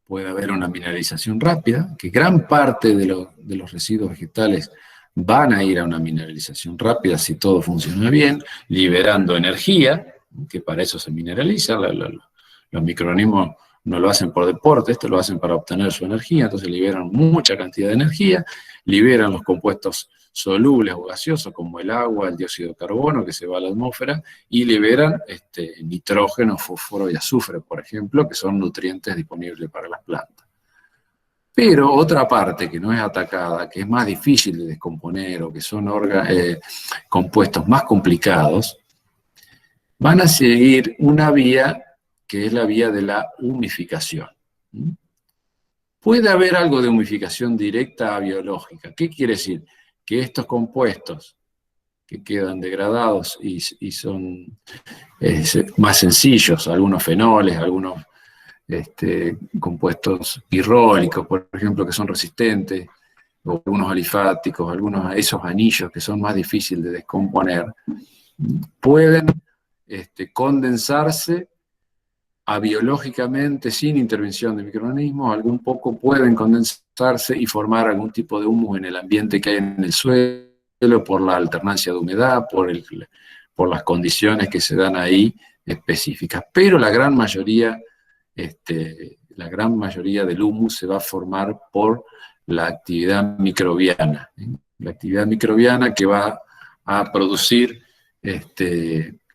Puede haber una mineralización rápida, que gran parte de los residuos vegetales van a ir a una mineralización rápida si todo funciona bien, liberando energía, que para eso se mineraliza. Los microorganismos no lo hacen por deporte, esto lo hacen para obtener su energía, entonces liberan mucha cantidad de energía, liberan los compuestos solubles o gaseosos como el agua, el dióxido de carbono que se va a la atmósfera, y liberan nitrógeno, fósforo y azufre, por ejemplo, que son nutrientes disponibles para las plantas. Pero otra parte que no es atacada, que es más difícil de descomponer o que son compuestos más complicados, van a seguir una vía que es la vía de la humificación. Puede haber algo de humificación directa biológica. ¿Qué quiere decir? Que estos compuestos que quedan degradados y son más sencillos, algunos fenoles, algunos compuestos pirrólicos, por ejemplo, que son resistentes, o algunos alifáticos, algunos esos anillos que son más difíciles de descomponer, pueden condensarse biológicamente sin intervención de microorganismos, algún poco pueden condensarse y formar algún tipo de humus en el ambiente que hay en el suelo, por la alternancia de humedad, por las condiciones que se dan ahí específicas. Pero la gran mayoría del humus se va a formar por la actividad microbiana. La actividad microbiana que va a producir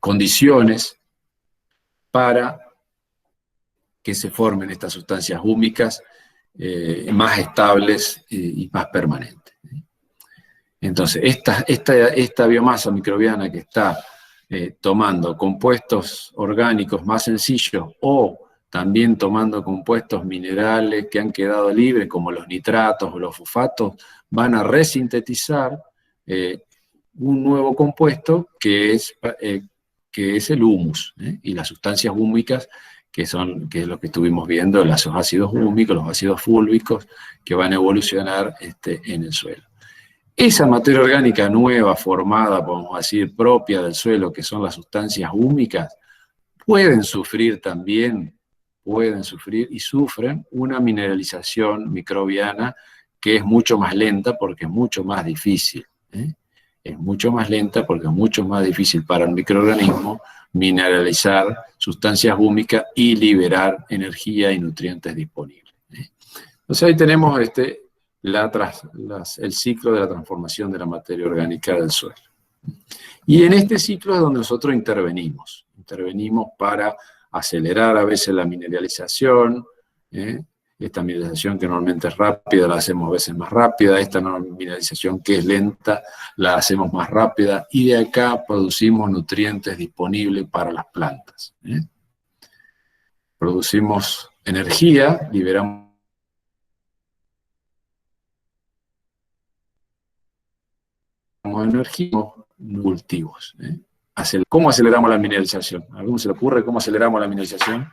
condiciones para que se formen estas sustancias húmicas más estables y más permanentes. Entonces, esta biomasa microbiana que está tomando compuestos orgánicos más sencillos o también tomando compuestos minerales que han quedado libres, como los nitratos o los fosfatos, van a resintetizar un nuevo compuesto que es el humus, y las sustancias húmicas, que es lo que estuvimos viendo, los ácidos húmicos, los ácidos fúlvicos, que van a evolucionar en el suelo. Esa materia orgánica nueva, formada, podemos decir, propia del suelo, que son las sustancias húmicas, pueden sufrir y sufren una mineralización microbiana que es mucho más lenta porque es mucho más difícil. Es mucho más lenta porque es mucho más difícil para el microorganismo mineralizar sustancias húmicas y liberar energía y nutrientes disponibles. Entonces ahí tenemos el ciclo de la transformación de la materia orgánica del suelo. Y en este ciclo es donde nosotros intervenimos. Intervenimos para acelerar a veces la mineralización. Esta mineralización que normalmente es rápida, la hacemos a veces más rápida. Esta mineralización que es lenta, la hacemos más rápida. Y de acá producimos nutrientes disponibles para las plantas. Producimos energía, liberamos energía, cultivos. ¿Cómo aceleramos la mineralización? ¿A alguno se le ocurre cómo aceleramos la mineralización?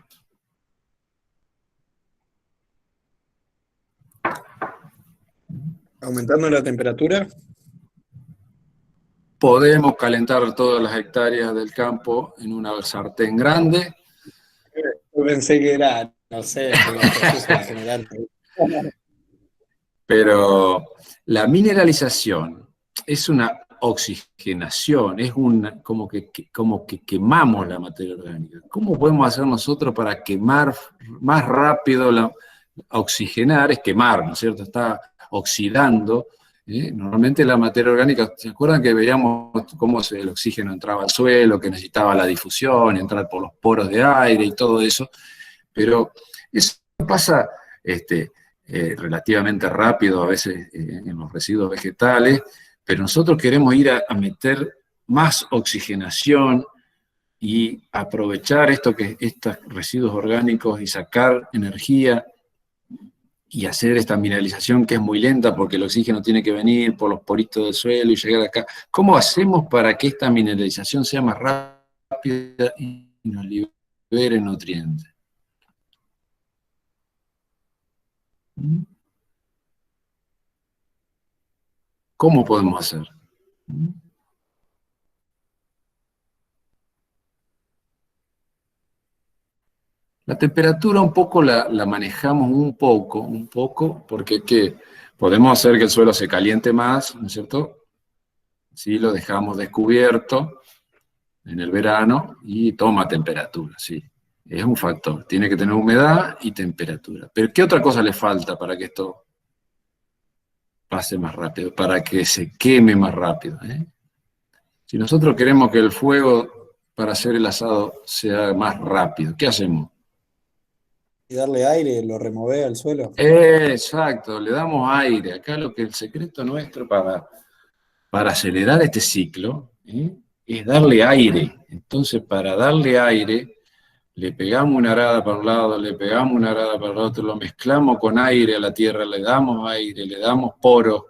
¿Aumentando la temperatura? Podemos calentar todas las hectáreas del campo en una sartén grande. Yo pensé que era, no sé, pero la mineralización es una oxigenación, es como que quemamos la materia orgánica. ¿Cómo podemos hacer nosotros para quemar más rápido oxigenar? Es quemar, ¿no es cierto? Está oxidando. Normalmente la materia orgánica, ¿se acuerdan que veíamos cómo el oxígeno entraba al suelo, que necesitaba la difusión, entrar por los poros de aire y todo eso? Pero eso pasa relativamente rápido a veces en los residuos vegetales, pero nosotros queremos ir a meter más oxigenación y aprovechar estos residuos orgánicos y sacar energía y hacer esta mineralización que es muy lenta porque el oxígeno tiene que venir por los poritos del suelo y llegar acá. ¿Cómo hacemos para que esta mineralización sea más rápida y nos libere nutrientes? ¿Cómo podemos hacer? La temperatura un poco la manejamos un poco, porque ¿qué? Podemos hacer que el suelo se caliente más, ¿no es cierto? Si lo dejamos descubierto en el verano y toma temperatura, sí. Es un factor, tiene que tener humedad y temperatura. Pero ¿qué otra cosa le falta para que esto pase más rápido, para que se queme más rápido? Si nosotros queremos que el fuego para hacer el asado sea más rápido, ¿qué hacemos? Y darle aire, lo remueve al suelo. Exacto, le damos aire. Acá el secreto nuestro para acelerar este ciclo es darle aire. Entonces, para darle aire, le pegamos una arada para un lado, le pegamos una arada para el otro, lo mezclamos con aire a la tierra, le damos aire, le damos poros.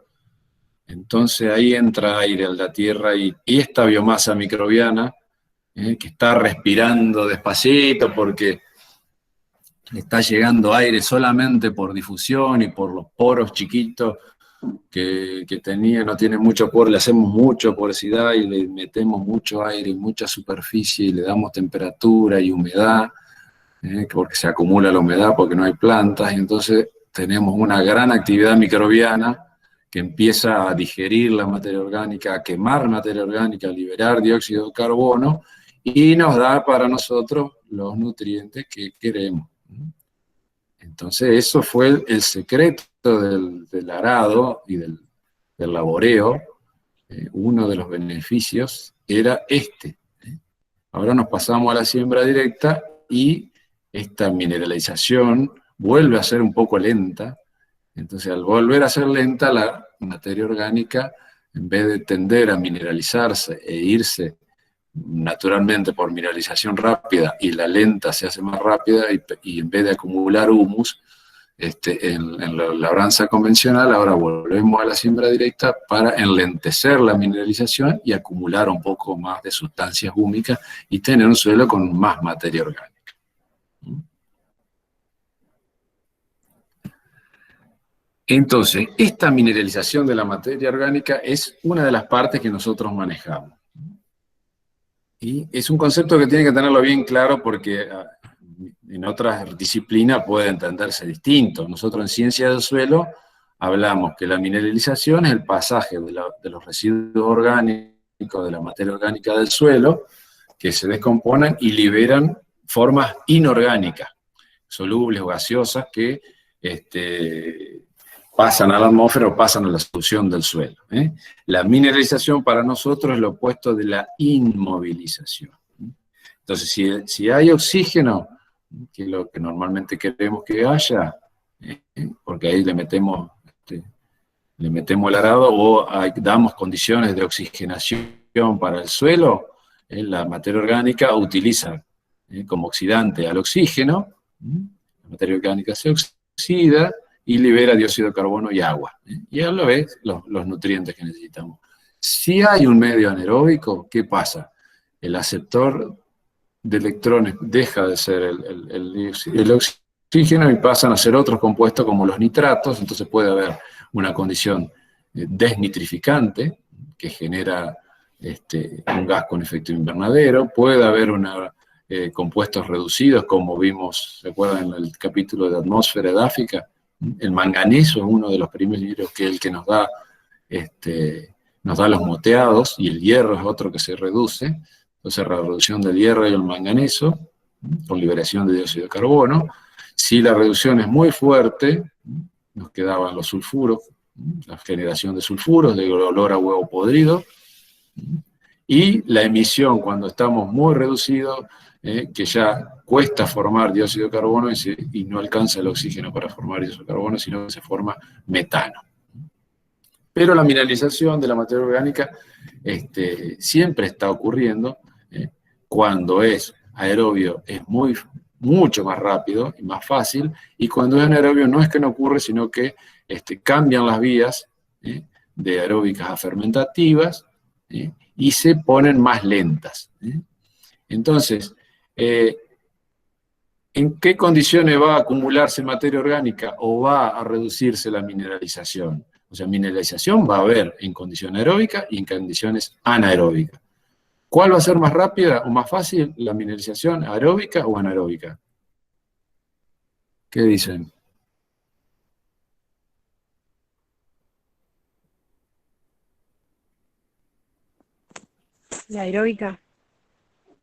Entonces ahí entra aire a la tierra y esta biomasa microbiana, que está respirando despacito porque le está llegando aire solamente por difusión y por los poros chiquitos que tenía, no tiene mucho poro, le hacemos mucha porosidad y le metemos mucho aire y mucha superficie y le damos temperatura y humedad, porque se acumula la humedad porque no hay plantas, y entonces tenemos una gran actividad microbiana que empieza a digerir la materia orgánica, a quemar materia orgánica, a liberar dióxido de carbono y nos da para nosotros los nutrientes que queremos. Entonces eso fue el secreto del arado y del laboreo. Uno de los beneficios era este. Ahora nos pasamos a la siembra directa y esta mineralización vuelve a ser un poco lenta. Entonces al volver a ser lenta, la materia orgánica, en vez de tender a mineralizarse e irse naturalmente por mineralización rápida, y la lenta se hace más rápida, y en vez de acumular humus en la labranza convencional, ahora volvemos a la siembra directa para enlentecer la mineralización y acumular un poco más de sustancias húmicas y tener un suelo con más materia orgánica. Entonces, esta mineralización de la materia orgánica es una de las partes que nosotros manejamos. Y es un concepto que tiene que tenerlo bien claro porque en otras disciplinas puede entenderse distinto. Nosotros en ciencia del suelo hablamos que la mineralización es el pasaje de los residuos orgánicos, de la materia orgánica del suelo, que se descomponen y liberan formas inorgánicas, solubles o gaseosas, que pasan a la atmósfera o pasan a la solución del suelo. La mineralización para nosotros es lo opuesto de la inmovilización. Entonces, si hay oxígeno, que es lo que normalmente queremos que haya, porque ahí le metemos el arado o damos condiciones de oxigenación para el suelo, la materia orgánica utiliza como oxidante al oxígeno, la materia orgánica se oxida y libera dióxido de carbono y agua. Y a la vez los nutrientes que necesitamos. Si hay un medio anaeróbico, ¿qué pasa? El aceptor de electrones deja de ser el oxígeno y pasan a ser otros compuestos como los nitratos, entonces puede haber una condición desnitrificante que genera un gas con efecto invernadero, puede haber compuestos reducidos como vimos, ¿se acuerdan en el capítulo de atmósfera edáfica? El manganeso es uno de los primeros que es el que nos da los moteados, y el hierro es otro que se reduce. Entonces, la reducción del hierro y el manganeso, con liberación de dióxido de carbono. Si la reducción es muy fuerte, nos quedaban los sulfuros, la generación de sulfuros, de olor a huevo podrido. Y la emisión, cuando estamos muy reducidos, que ya cuesta formar dióxido de carbono y no alcanza el oxígeno para formar dióxido de carbono, sino que se forma metano. Pero la mineralización de la materia orgánica siempre está ocurriendo. Cuando es aerobio es mucho más rápido y más fácil, y cuando es anaerobio no es que no ocurre, sino que cambian las vías de aeróbicas a fermentativas, y se ponen más lentas. Entonces, ¿en qué condiciones va a acumularse materia orgánica o va a reducirse la mineralización? O sea, mineralización va a haber en condiciones aeróbicas y en condiciones anaeróbicas. ¿Cuál va a ser más rápida o más fácil, la mineralización aeróbica o anaeróbica? ¿Qué dicen? La aeróbica.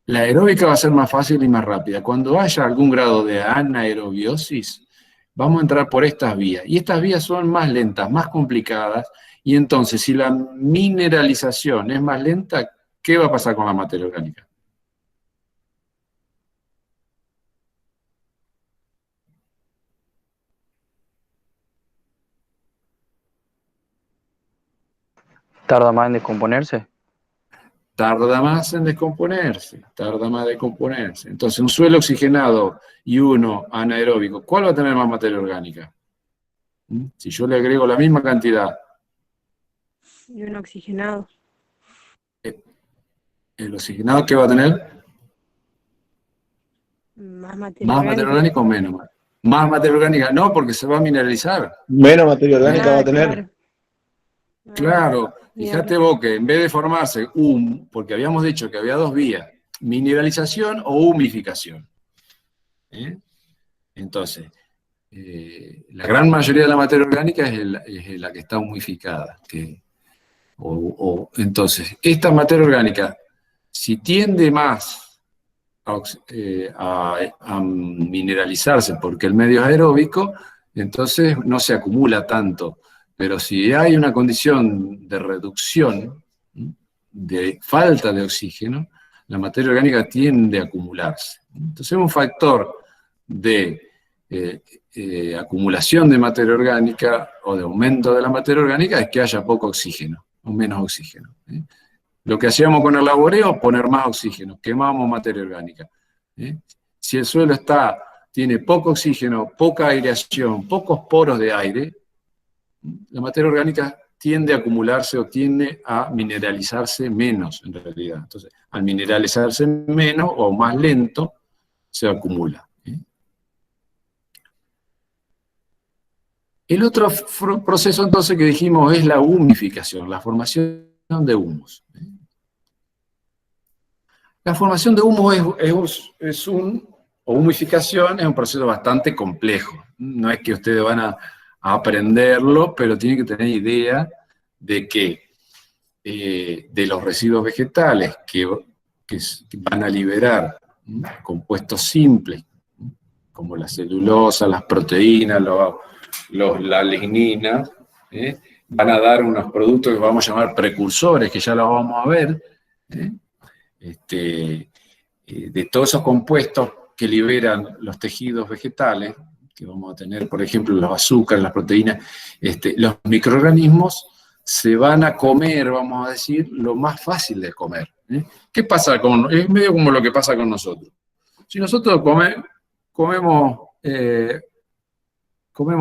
La aeróbica va a ser más fácil y más rápida. Cuando haya algún grado de anaerobiosis, vamos a entrar por estas vías. Y estas vías son más lentas, más complicadas. Y entonces, si la mineralización es más lenta, ¿qué va a pasar con la materia orgánica? Tarda más en descomponerse. Tarda más en descomponerse, tarda más en descomponerse. Entonces, un suelo oxigenado y uno anaeróbico, ¿cuál va a tener más materia orgánica? Si yo le agrego la misma cantidad, Y un oxigenado. ¿el oxigenado qué va a tener? Más materia ¿Más orgánica. materia orgánica o menos? Más materia orgánica, no, porque se va a mineralizar. Menos materia orgánica va a tener. Claro. Claro, Bien. fíjate vos que en vez de formarse porque habíamos dicho que había dos vías, mineralización o humificación. Entonces, la gran mayoría de la materia orgánica es la que está humificada. Entonces, esta materia orgánica, si tiende más a mineralizarse porque el medio es aeróbico, entonces no se acumula tanto. Pero si hay una condición de reducción, de falta de oxígeno, la materia orgánica tiende a acumularse. Entonces, un factor de acumulación de materia orgánica o de aumento de la materia orgánica es que haya poco oxígeno o menos oxígeno. Lo que hacíamos con el laboreo, poner más oxígeno, quemamos materia orgánica. Si el suelo tiene poco oxígeno, poca aireación, pocos poros de aire, la materia orgánica tiende a acumularse o tiende a mineralizarse menos, en realidad. Entonces, al mineralizarse menos o más lento, se acumula. El otro proceso, entonces, que dijimos es la humificación, la formación de humus. La formación de humus o humificación es un proceso bastante complejo. No es que ustedes van a aprenderlo, pero tienen que tener idea de que de los residuos vegetales que van a liberar compuestos simples, como la celulosa, las proteínas, la lignina, van a dar unos productos que vamos a llamar precursores, que ya los vamos a ver, de todos esos compuestos que liberan los tejidos vegetales, que vamos a tener, por ejemplo, los azúcares, las proteínas, los microorganismos se van a comer, vamos a decir, lo más fácil de comer. ¿Qué pasa es medio como lo que pasa con nosotros. Si nosotros comemos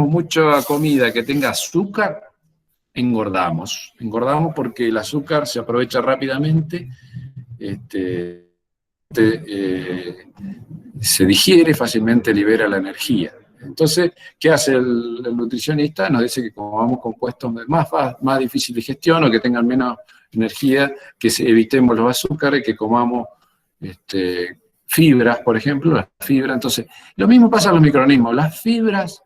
mucha comida que tenga azúcar, engordamos. Engordamos porque el azúcar se aprovecha rápidamente, se digiere fácilmente, libera la energía. Entonces, ¿qué hace el nutricionista? Nos dice que comamos compuestos más difíciles de gestión o que tengan menos energía, que evitemos los azúcares, que comamos fibras, por ejemplo, las fibras. Entonces, lo mismo pasa en los microorganismos. Las fibras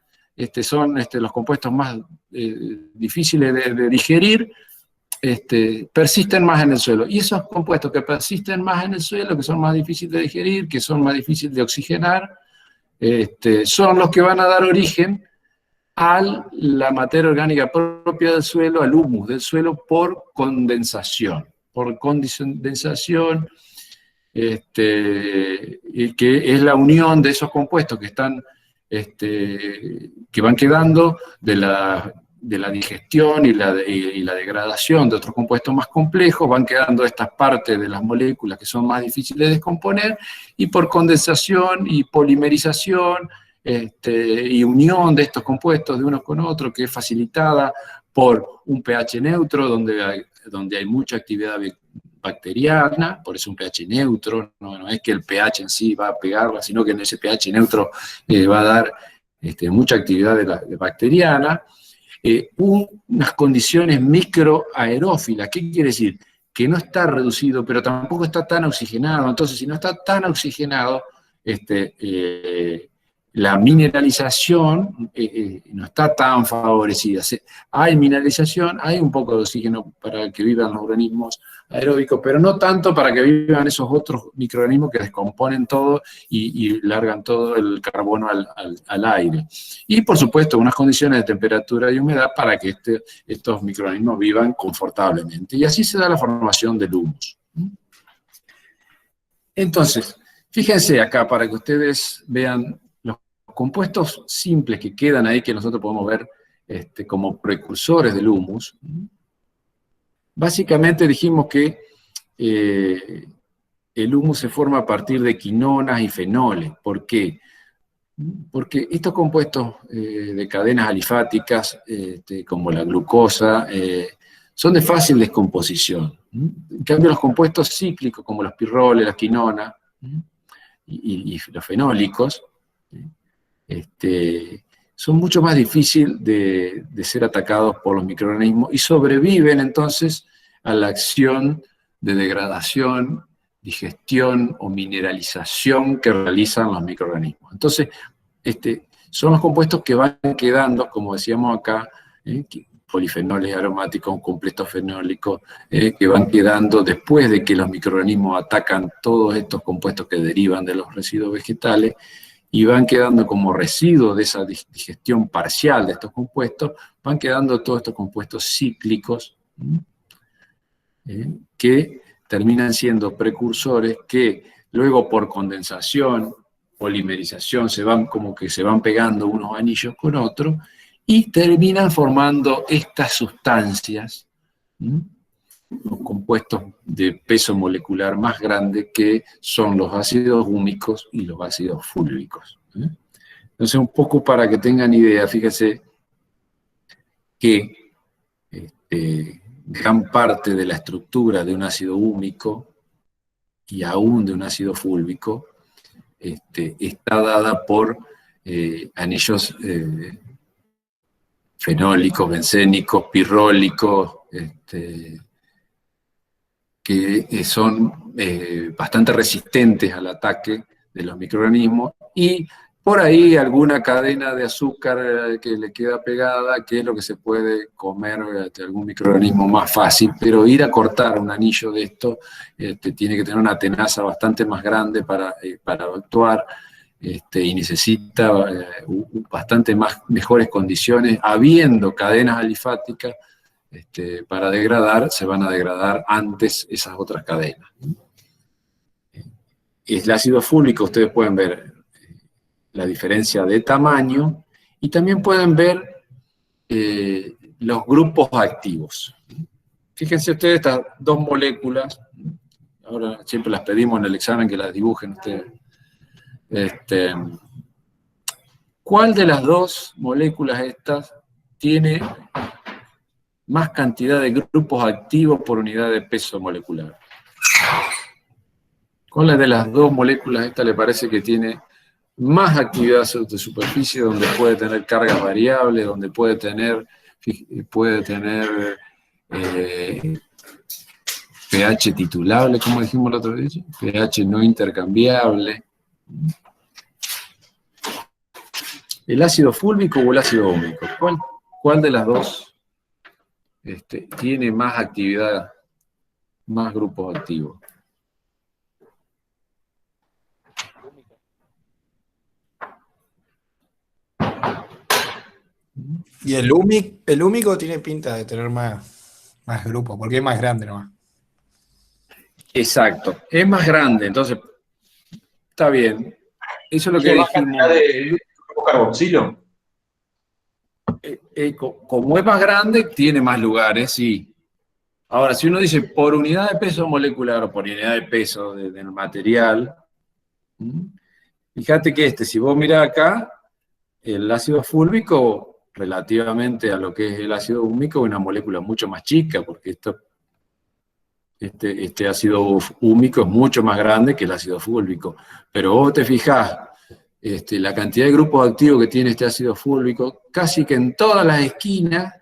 son los compuestos más difíciles de digerir, persisten más en el suelo. Y esos compuestos que persisten más en el suelo, que son más difíciles de digerir, que son más difíciles de oxigenar, son los que van a dar origen a la materia orgánica propia del suelo, al humus del suelo por condensación. por condensación, y que es la unión de esos compuestos que están, que van quedando de la digestión y la degradación de otros compuestos más complejos, van quedando estas partes de las moléculas que son más difíciles de descomponer, y por condensación y polimerización, y unión de estos compuestos de unos con otros, que es facilitada por un pH neutro, donde hay mucha actividad bacteriana, por eso un pH neutro, no es que el pH en sí va a pegarla, sino que en ese pH neutro va a dar mucha actividad bacteriana, unas condiciones microaerófilas. ¿Qué quiere decir? Que no está reducido, pero tampoco está tan oxigenado. Entonces, si no está tan oxigenado, la mineralización no está tan favorecida. Hay mineralización, hay un poco de oxígeno para que vivan los organismos aeróbicos, pero no tanto para que vivan esos otros microorganismos que descomponen todo y largan todo el carbono al aire. Y, por supuesto, unas condiciones de temperatura y humedad para que estos microorganismos vivan confortablemente. Y así se da la formación del humus. Entonces, fíjense acá para que ustedes vean los compuestos simples que quedan ahí, que nosotros podemos ver como precursores del humus. Básicamente dijimos que el humus se forma a partir de quinonas y fenoles. ¿Por qué? Porque estos compuestos de cadenas alifáticas, como la glucosa, son de fácil descomposición. En cambio, los compuestos cíclicos, como los pirroles, las quinonas y los fenólicos, son mucho más difíciles de ser atacados por los microorganismos y sobreviven entonces a la acción de degradación, digestión o mineralización que realizan los microorganismos. Entonces, son los compuestos que van quedando, como decíamos acá, polifenoles aromáticos, compuestos fenólicos, que van quedando después de que los microorganismos atacan todos estos compuestos que derivan de los residuos vegetales, y van quedando como residuos de esa digestión parcial de estos compuestos, van quedando todos estos compuestos cíclicos, que terminan siendo precursores que luego por condensación, polimerización, se van pegando unos anillos con otros, y terminan formando estas sustancias, los compuestos de peso molecular más grande, que son los ácidos húmicos y los ácidos fúlvicos. Entonces, un poco para que tengan idea, fíjense que gran parte de la estructura de un ácido húmico y aún de un ácido fúlvico está dada por anillos fenólicos, bencénicos, pirrólicos, que son bastante resistentes al ataque de los microorganismos, y por ahí alguna cadena de azúcar que le queda pegada, que es lo que se puede comer de algún microorganismo más fácil, pero ir a cortar un anillo de esto tiene que tener una tenaza bastante más grande para actuar, y necesita bastante mejores condiciones. Habiendo cadenas alifáticas, para degradar, se van a degradar antes esas otras cadenas. El ácido fúlvico, ustedes pueden ver la diferencia de tamaño, y también pueden ver los grupos activos. Fíjense ustedes estas dos moléculas, ahora siempre las pedimos en el examen que las dibujen ustedes. ¿Cuál de las dos moléculas estas tiene más cantidad de grupos activos por unidad de peso molecular? ¿Cuál de las dos moléculas esta le parece que tiene más actividad de superficie, donde puede tener cargas variables, donde puede tener pH titulable, como dijimos la otra vez, pH no intercambiable? ¿El ácido fúlvico o el ácido húmico? ¿Cuál de las dos tiene más actividad, más grupos activos? Y el húmico tiene pinta de tener más grupos, porque es más grande nomás. Exacto, es más grande, entonces está bien. Eso es lo que ¿Tiene más dijimos. cantidad de grupo carboxilo? Como es más grande, tiene más lugares, sí. Ahora, si uno dice por unidad de peso molecular o por unidad de peso del material, fíjate que si vos mirás acá, el ácido fúlvico, relativamente a lo que es el ácido húmico, es una molécula mucho más chica, porque este ácido húmico es mucho más grande que el ácido fúlvico. Pero vos te fijás, la cantidad de grupos activos que tiene este ácido fúlvico, casi que en todas las esquinas,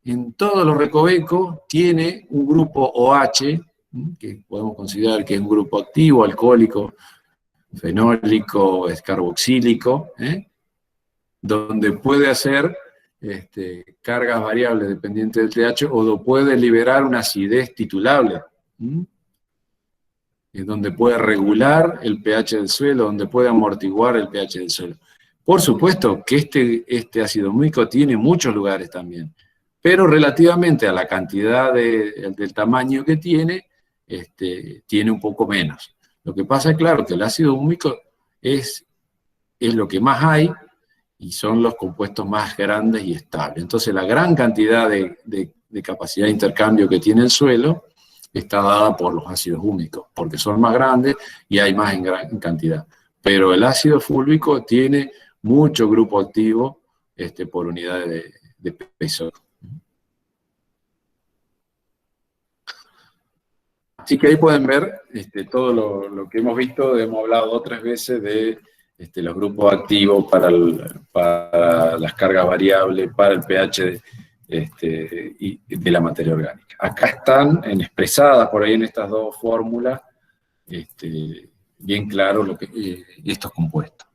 en todos los recovecos, tiene un grupo OH, que podemos considerar que es un grupo activo, alcohólico, fenólico, carboxílico, donde puede hacer cargas variables dependientes del pH o puede liberar una acidez titulable, es donde puede regular el pH del suelo, donde puede amortiguar el pH del suelo. Por supuesto que este ácido húmico tiene muchos lugares también, pero relativamente a la cantidad del tamaño que tiene un poco menos. Lo que pasa es, claro, que el ácido húmico es lo que más hay y son los compuestos más grandes y estables. Entonces, la gran cantidad de capacidad de intercambio que tiene el suelo está dada por los ácidos húmicos, porque son más grandes y hay más en cantidad. Pero el ácido fúlvico tiene mucho grupo activo por unidad de peso. Así que ahí pueden ver todo lo que hemos visto. Hemos hablado 2 o 3 veces de los grupos activos para las cargas variables, para el pH de la materia orgánica. Acá están expresadas por ahí en estas 2 fórmulas, bien claro estos compuestos.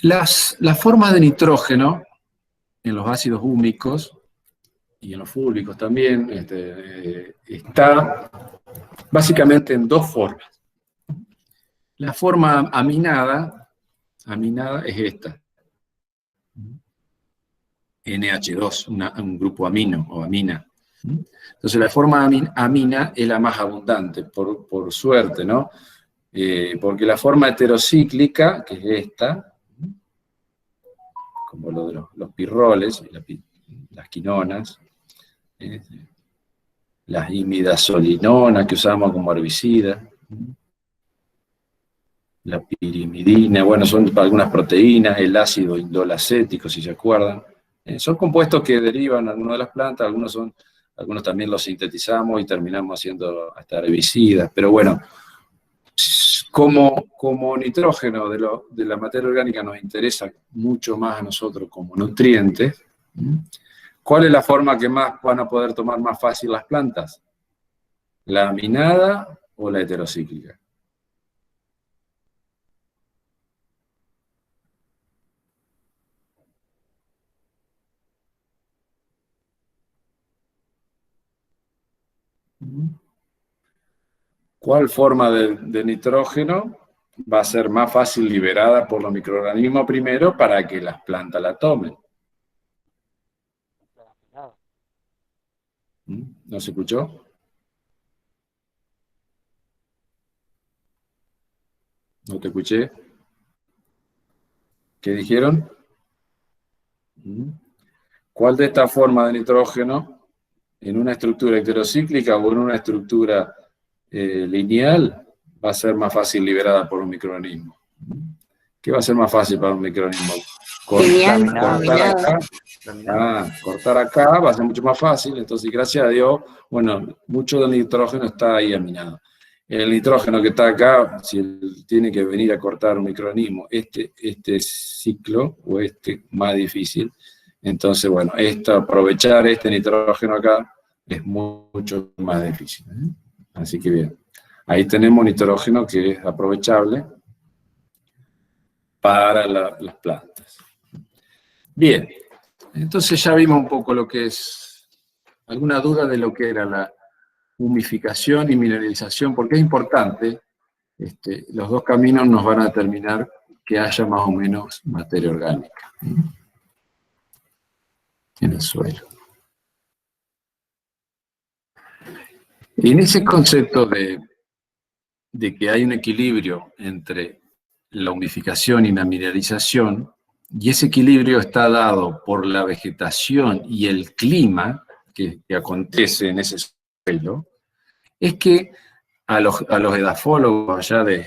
Las formas de nitrógeno en los ácidos húmicos y en los fúlvicos también, está básicamente en 2 formas. La forma aminada es esta, NH2, un grupo amino o amina. Entonces la forma amina es la más abundante, por suerte, ¿no? Porque la forma heterocíclica, que es esta, como lo de los pirroles, las quinonas, las imidazolinonas que usamos como herbicida, la pirimidina, bueno, son para algunas proteínas, el ácido indolacético, si se acuerdan. Son compuestos que derivan algunos de las plantas, algunos también los sintetizamos y terminamos haciendo hasta herbicidas, pero bueno, como nitrógeno de la materia orgánica nos interesa mucho más a nosotros como nutrientes, ¿cuál es la forma que más van a poder tomar más fácil las plantas? ¿La aminada o la heterocíclica? ¿Cuál forma de nitrógeno va a ser más fácil liberada por los microorganismos primero para que las plantas la tomen? ¿No se escuchó? ¿No te escuché? ¿Qué dijeron? ¿Cuál de estas formas de nitrógeno, en una estructura heterocíclica o en una estructura lineal, va a ser más fácil liberada por un microorganismo? ¿Qué va a ser más fácil para un microorganismo? Cortar acá va a ser mucho más fácil, entonces gracias a Dios, bueno, mucho del nitrógeno está ahí aminado. El nitrógeno que está acá, si él tiene que venir a cortar un microorganismo, este ciclo, o más difícil, entonces bueno, aprovechar este nitrógeno acá es mucho más difícil. Así que bien, ahí tenemos nitrógeno que es aprovechable para las plantas. Bien, entonces ya vimos un poco lo que es, alguna duda de lo que era la humificación y mineralización, porque es importante, los 2 caminos nos van a determinar que haya más o menos materia orgánica en el suelo. En ese concepto de que hay un equilibrio entre la humificación y la mineralización, y ese equilibrio está dado por la vegetación y el clima que acontece en ese suelo, es que a los edafólogos allá de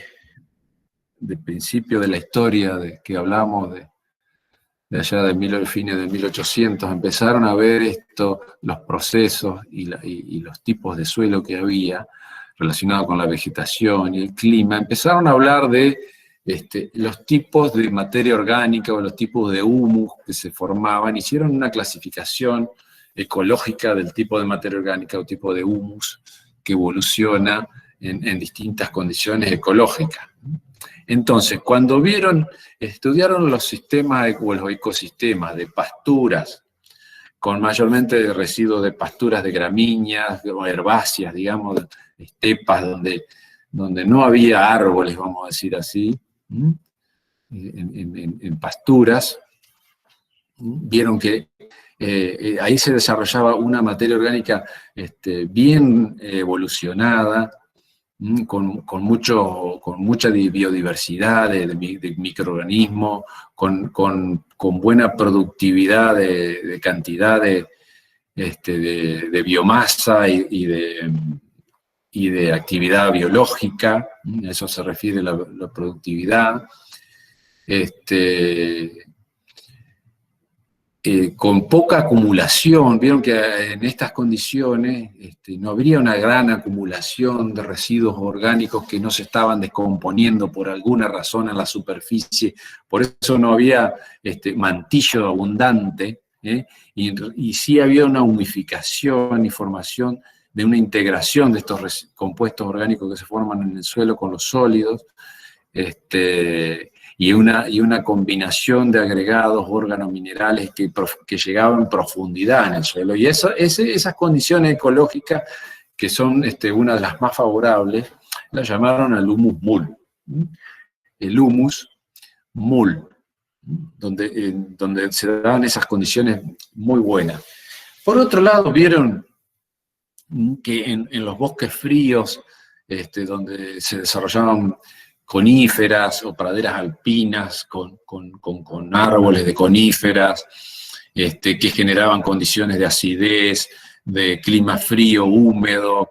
principio de la historia que hablamos de allá de fines de 1800, empezaron a ver esto, los procesos y los tipos de suelo que había relacionados con la vegetación y el clima, empezaron a hablar de los tipos de materia orgánica o los tipos de humus que se formaban, hicieron una clasificación ecológica del tipo de materia orgánica o tipo de humus que evoluciona en distintas condiciones ecológicas. Entonces, cuando estudiaron los sistemas o los ecosistemas de pasturas, con mayormente residuos de pasturas de gramíneas o herbáceas, digamos, estepas donde no había árboles, vamos a decir así, en pasturas, vieron que ahí se desarrollaba una materia orgánica bien evolucionada, con mucha biodiversidad de microorganismos, con buena productividad de cantidad de biomasa y de actividad biológica, a eso se refiere la productividad, con poca acumulación. Vieron que en estas condiciones no habría una gran acumulación de residuos orgánicos que no se estaban descomponiendo por alguna razón en la superficie, por eso no había mantillo abundante, y sí había una humificación y formación de una integración de estos compuestos orgánicos que se forman en el suelo con los sólidos, y una combinación de agregados, órganos minerales que llegaban en profundidad en el suelo. Y esas condiciones ecológicas, que son una de las más favorables, la llamaron al humus mul. El humus mul, donde se daban esas condiciones muy buenas. Por otro lado, vieron que en los bosques fríos, donde se desarrollaban coníferas o praderas alpinas con árboles de coníferas que generaban condiciones de acidez, de clima frío, húmedo,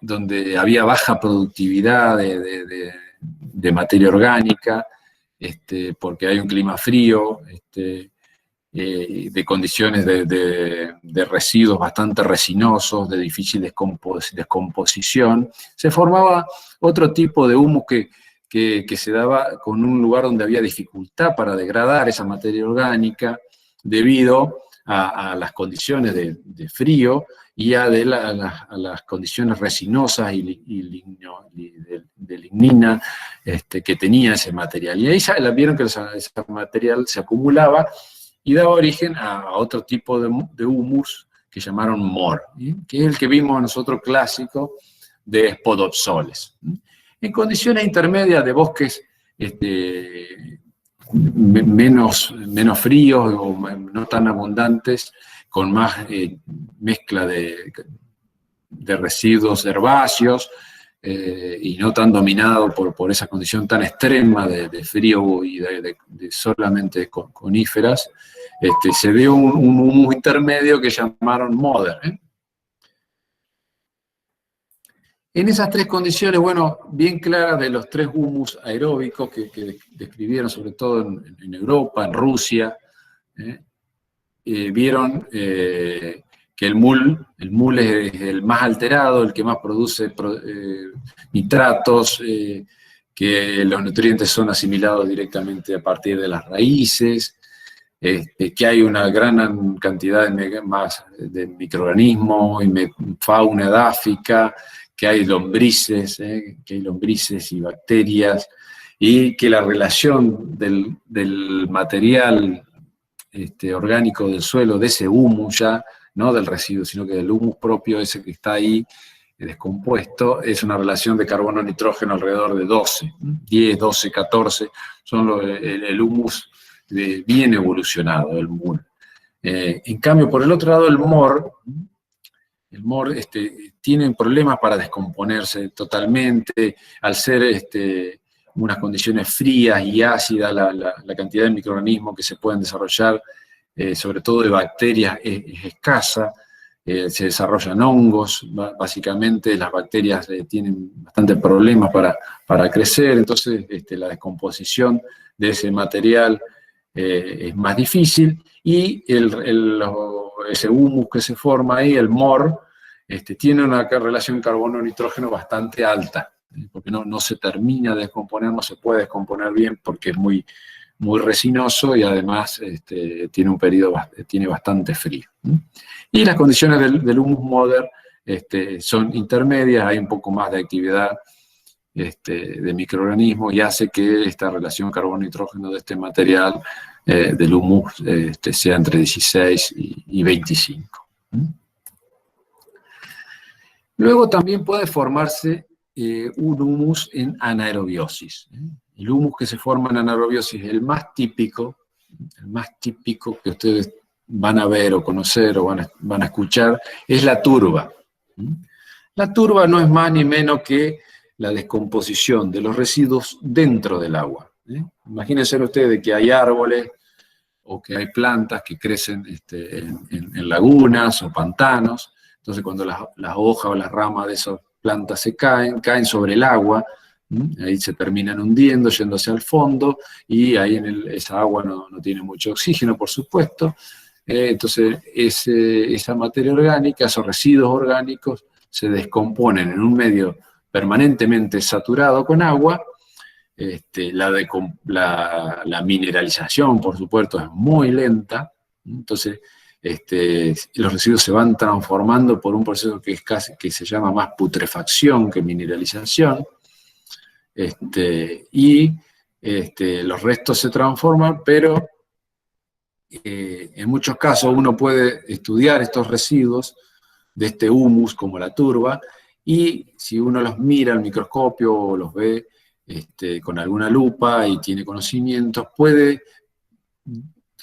donde había baja productividad de materia orgánica, porque hay un clima frío, de condiciones de residuos bastante resinosos, de difícil descomposición, se formaba otro tipo de humus que se daba con un lugar donde había dificultad para degradar esa materia orgánica debido a las condiciones de frío y a las condiciones resinosas de lignina que tenía ese material. Y ahí vieron que ese material se acumulaba y daba origen a otro tipo de humus que llamaron mor, que es el que vimos nosotros clásico de spodopsoles. En condiciones intermedias de bosques menos fríos o no tan abundantes, con más mezcla de residuos herbáceos, y no tan dominado por esa condición tan extrema de frío y de solamente coníferas, se dio un humus intermedio que llamaron moder. En esas tres condiciones, bueno, bien claras de los tres humus aeróbicos que describieron sobre todo en Europa, en Rusia, vieron que el mul es el más alterado, el que más produce nitratos, que los nutrientes son asimilados directamente a partir de las raíces, que hay una gran cantidad de microorganismos y fauna edáfica, que hay lombrices y bacterias, y que la relación del material orgánico del suelo, de ese humus ya, no del residuo, sino que del humus propio, ese que está ahí descompuesto, es una relación de carbono-nitrógeno alrededor de 12, 10, 12, 14, son el humus bien evolucionado, el mul. En cambio, por el otro lado, el mor El MOR tienen problemas para descomponerse totalmente, al ser unas condiciones frías y ácidas, la cantidad de microorganismos que se pueden desarrollar, sobre todo de bacterias, es escasa. Se desarrollan hongos, básicamente las bacterias tienen bastantes problemas para crecer, entonces la descomposición de ese material es más difícil, y ese humus que se forma ahí, el MOR, tiene una relación carbono-nitrógeno bastante alta, porque no se termina de descomponer, no se puede descomponer bien porque es muy resinoso, y además tiene un periodo, tiene bastante frío. Y las condiciones del humus MODER son intermedias, hay un poco más de actividad de microorganismos, y hace que esta relación carbono-nitrógeno de este material, del humus, sea entre 16 y 25. Luego también puede formarse un humus en anaerobiosis. El humus que se forma en anaerobiosis, el más típico que ustedes van a ver o conocer o van a escuchar, es la turba. La turba no es más ni menos que la descomposición de los residuos dentro del agua. Imagínense ustedes que hay árboles o que hay plantas que crecen en lagunas o pantanos. Entonces, cuando las hojas o las ramas de esas plantas se caen sobre el agua, ahí se terminan hundiendo, yéndose al fondo, y ahí esa agua no tiene mucho oxígeno, por supuesto. Entonces, esa materia orgánica, esos residuos orgánicos, se descomponen en un medio permanentemente saturado con agua. La mineralización, por supuesto, es muy lenta. Entonces, los residuos se van transformando por un proceso que se llama más putrefacción que mineralización. Los restos se transforman, pero en muchos casos uno puede estudiar estos residuos de este humus, como la turba, y si uno los mira al microscopio o los ve con alguna lupa y tiene conocimientos, puede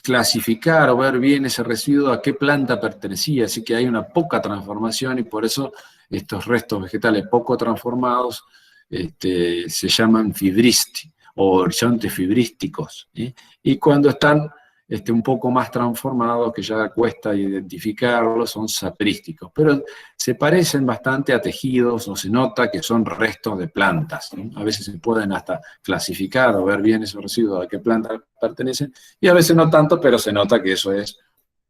clasificar o ver bien ese residuo a qué planta pertenecía. Así que hay una poca transformación, y por eso estos restos vegetales poco transformados se llaman fibristi o horizontes fibrísticos, ¿sí? Y cuando están un poco más transformados, que ya cuesta identificarlos, son saprísticos, pero se parecen bastante a tejidos, o se nota que son restos de plantas, ¿sí? A veces se pueden hasta clasificar o ver bien esos residuos a qué planta pertenecen, y a veces no tanto, pero se nota que eso es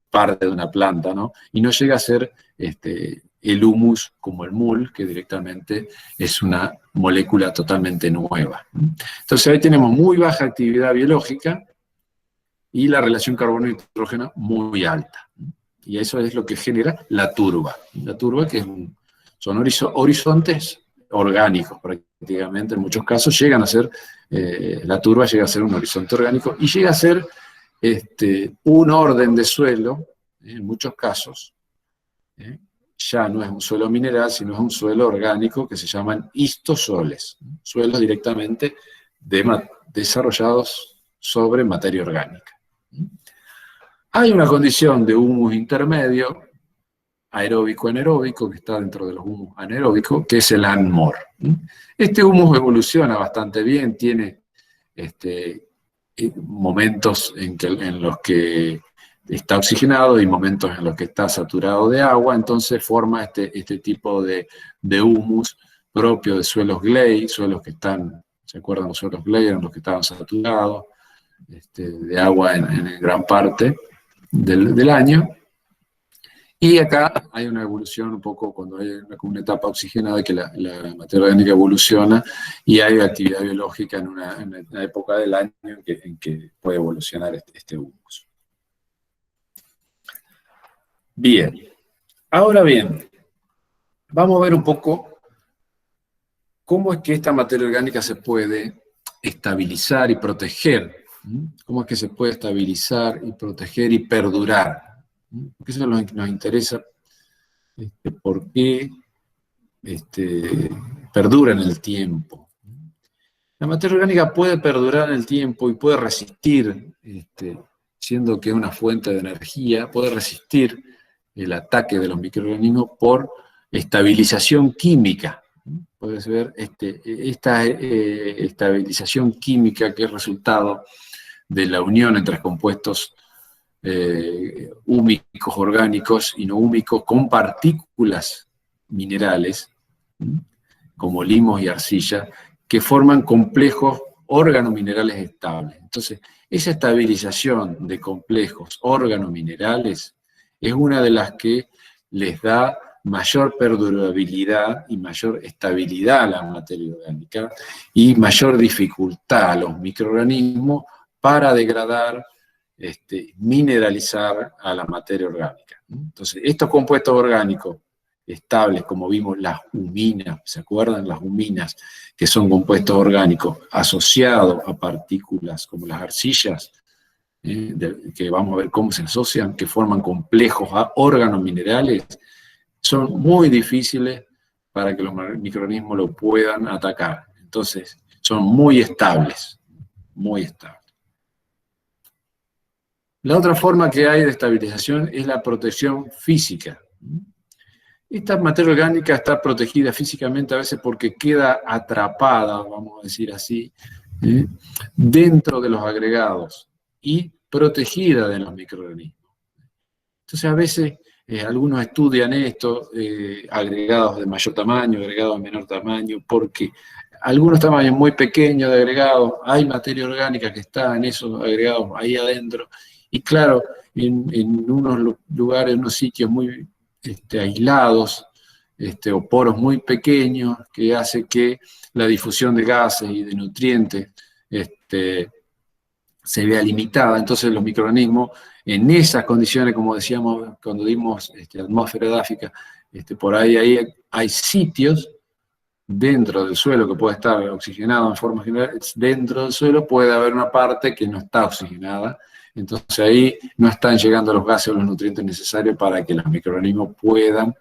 parte de una planta, ¿no? Y no llega a ser el humus como el mul, que directamente es una molécula totalmente nueva. Entonces ahí tenemos muy baja actividad biológica y la relación carbono-nitrógeno muy alta. Y eso es lo que genera la turba. La turba, que son horizontes orgánicos prácticamente, en muchos casos llegan a ser, la turba llega a ser un horizonte orgánico, y llega a ser un orden de suelo, en muchos casos. Ya no es un suelo mineral, sino es un suelo orgánico, que se llaman histosoles, suelos directamente desarrollados sobre materia orgánica. Hay una condición de humus intermedio, aeróbico-anaeróbico, que está dentro de los humus anaeróbicos, que es el ANMOR. Este humus evoluciona bastante bien, tiene momentos en los que está oxigenado y momentos en los que está saturado de agua, entonces forma este tipo de humus propio de suelos gley, suelos que están, ¿se acuerdan los suelos gley? Eran los que estaban saturados de agua en gran parte del año. Y acá hay una evolución un poco, cuando hay una etapa oxigenada, que la materia orgánica evoluciona, y hay actividad biológica en una época del año en que puede evolucionar este humus. Bien, ahora bien, vamos a ver un poco cómo es que esta materia orgánica se puede estabilizar y proteger. ¿Cómo es que se puede estabilizar y proteger y perdurar? Porque eso nos interesa, por qué perdura en el tiempo. La materia orgánica puede perdurar en el tiempo y puede resistir, siendo que es una fuente de energía, puede resistir el ataque de los microorganismos por estabilización química. Puedes ver esta estabilización química que es resultado de la unión entre compuestos húmicos orgánicos y no húmicos con partículas minerales, como limos y arcilla, que forman complejos órganos-minerales estables. Entonces, esa estabilización de complejos órganos-minerales es una de las que les da mayor perdurabilidad y mayor estabilidad a la materia orgánica y mayor dificultad a los microorganismos para degradar, mineralizar a la materia orgánica. Entonces, estos compuestos orgánicos estables, como vimos las huminas, ¿se acuerdan? Las huminas, que son compuestos orgánicos asociados a partículas como las arcillas, que vamos a ver cómo se asocian, que forman complejos a órganos minerales, son muy difíciles para que los microorganismos lo puedan atacar. Entonces, son muy estables, muy estables. La otra forma que hay de estabilización es la protección física. Esta materia orgánica está protegida físicamente a veces porque queda atrapada, vamos a decir así, dentro de los agregados y protegida de los microorganismos. Entonces a veces algunos estudian esto, agregados de mayor tamaño, agregados de menor tamaño, porque algunos tamaños muy pequeños de agregados, hay materia orgánica que está en esos agregados ahí adentro, y claro, en unos lugares, en unos sitios muy aislados, o poros muy pequeños, que hace que la difusión de gases y de nutrientes se vea limitada. Entonces los microorganismos, en esas condiciones, como decíamos cuando dimos atmósfera edáfica, por ahí hay sitios dentro del suelo que puede estar oxigenado en forma general, dentro del suelo puede haber una parte que no está oxigenada, entonces ahí no están llegando los gases o los nutrientes necesarios para que los microorganismos puedan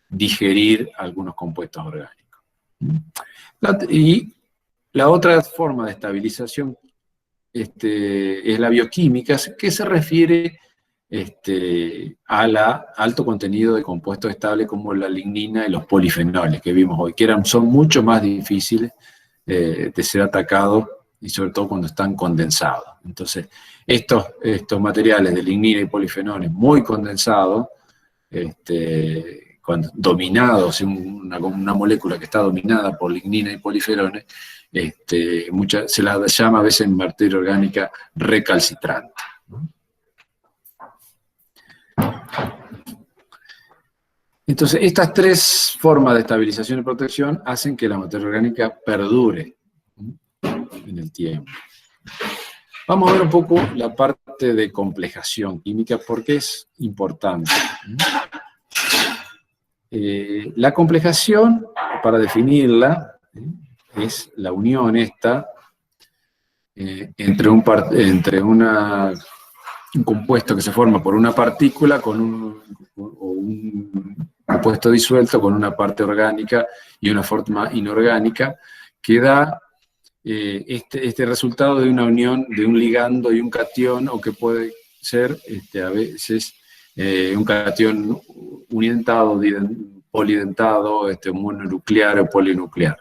digerir algunos compuestos orgánicos. Y la otra forma de estabilización es la bioquímica, que se refiere al alto contenido de compuestos estables como la lignina y los polifenoles que vimos hoy, que son mucho más difíciles de ser atacados y sobre todo cuando están condensados. Entonces, estos materiales de lignina y polifenoles muy condensados, dominados, una molécula que está dominada por lignina y polifenoles, se la llama a veces en materia orgánica recalcitrante. Entonces, estas tres formas de estabilización y protección hacen que la materia orgánica perdure en el tiempo. Vamos a ver un poco la parte de complejación química, porque es importante. La complejación, para definirla, es la unión entre un compuesto que se forma por una partícula con un compuesto disuelto con una parte orgánica y una forma inorgánica, que da este resultado de una unión de un ligando y un catión, o que puede ser a veces un catión unidentado, polidentado, mononuclear o polinuclear.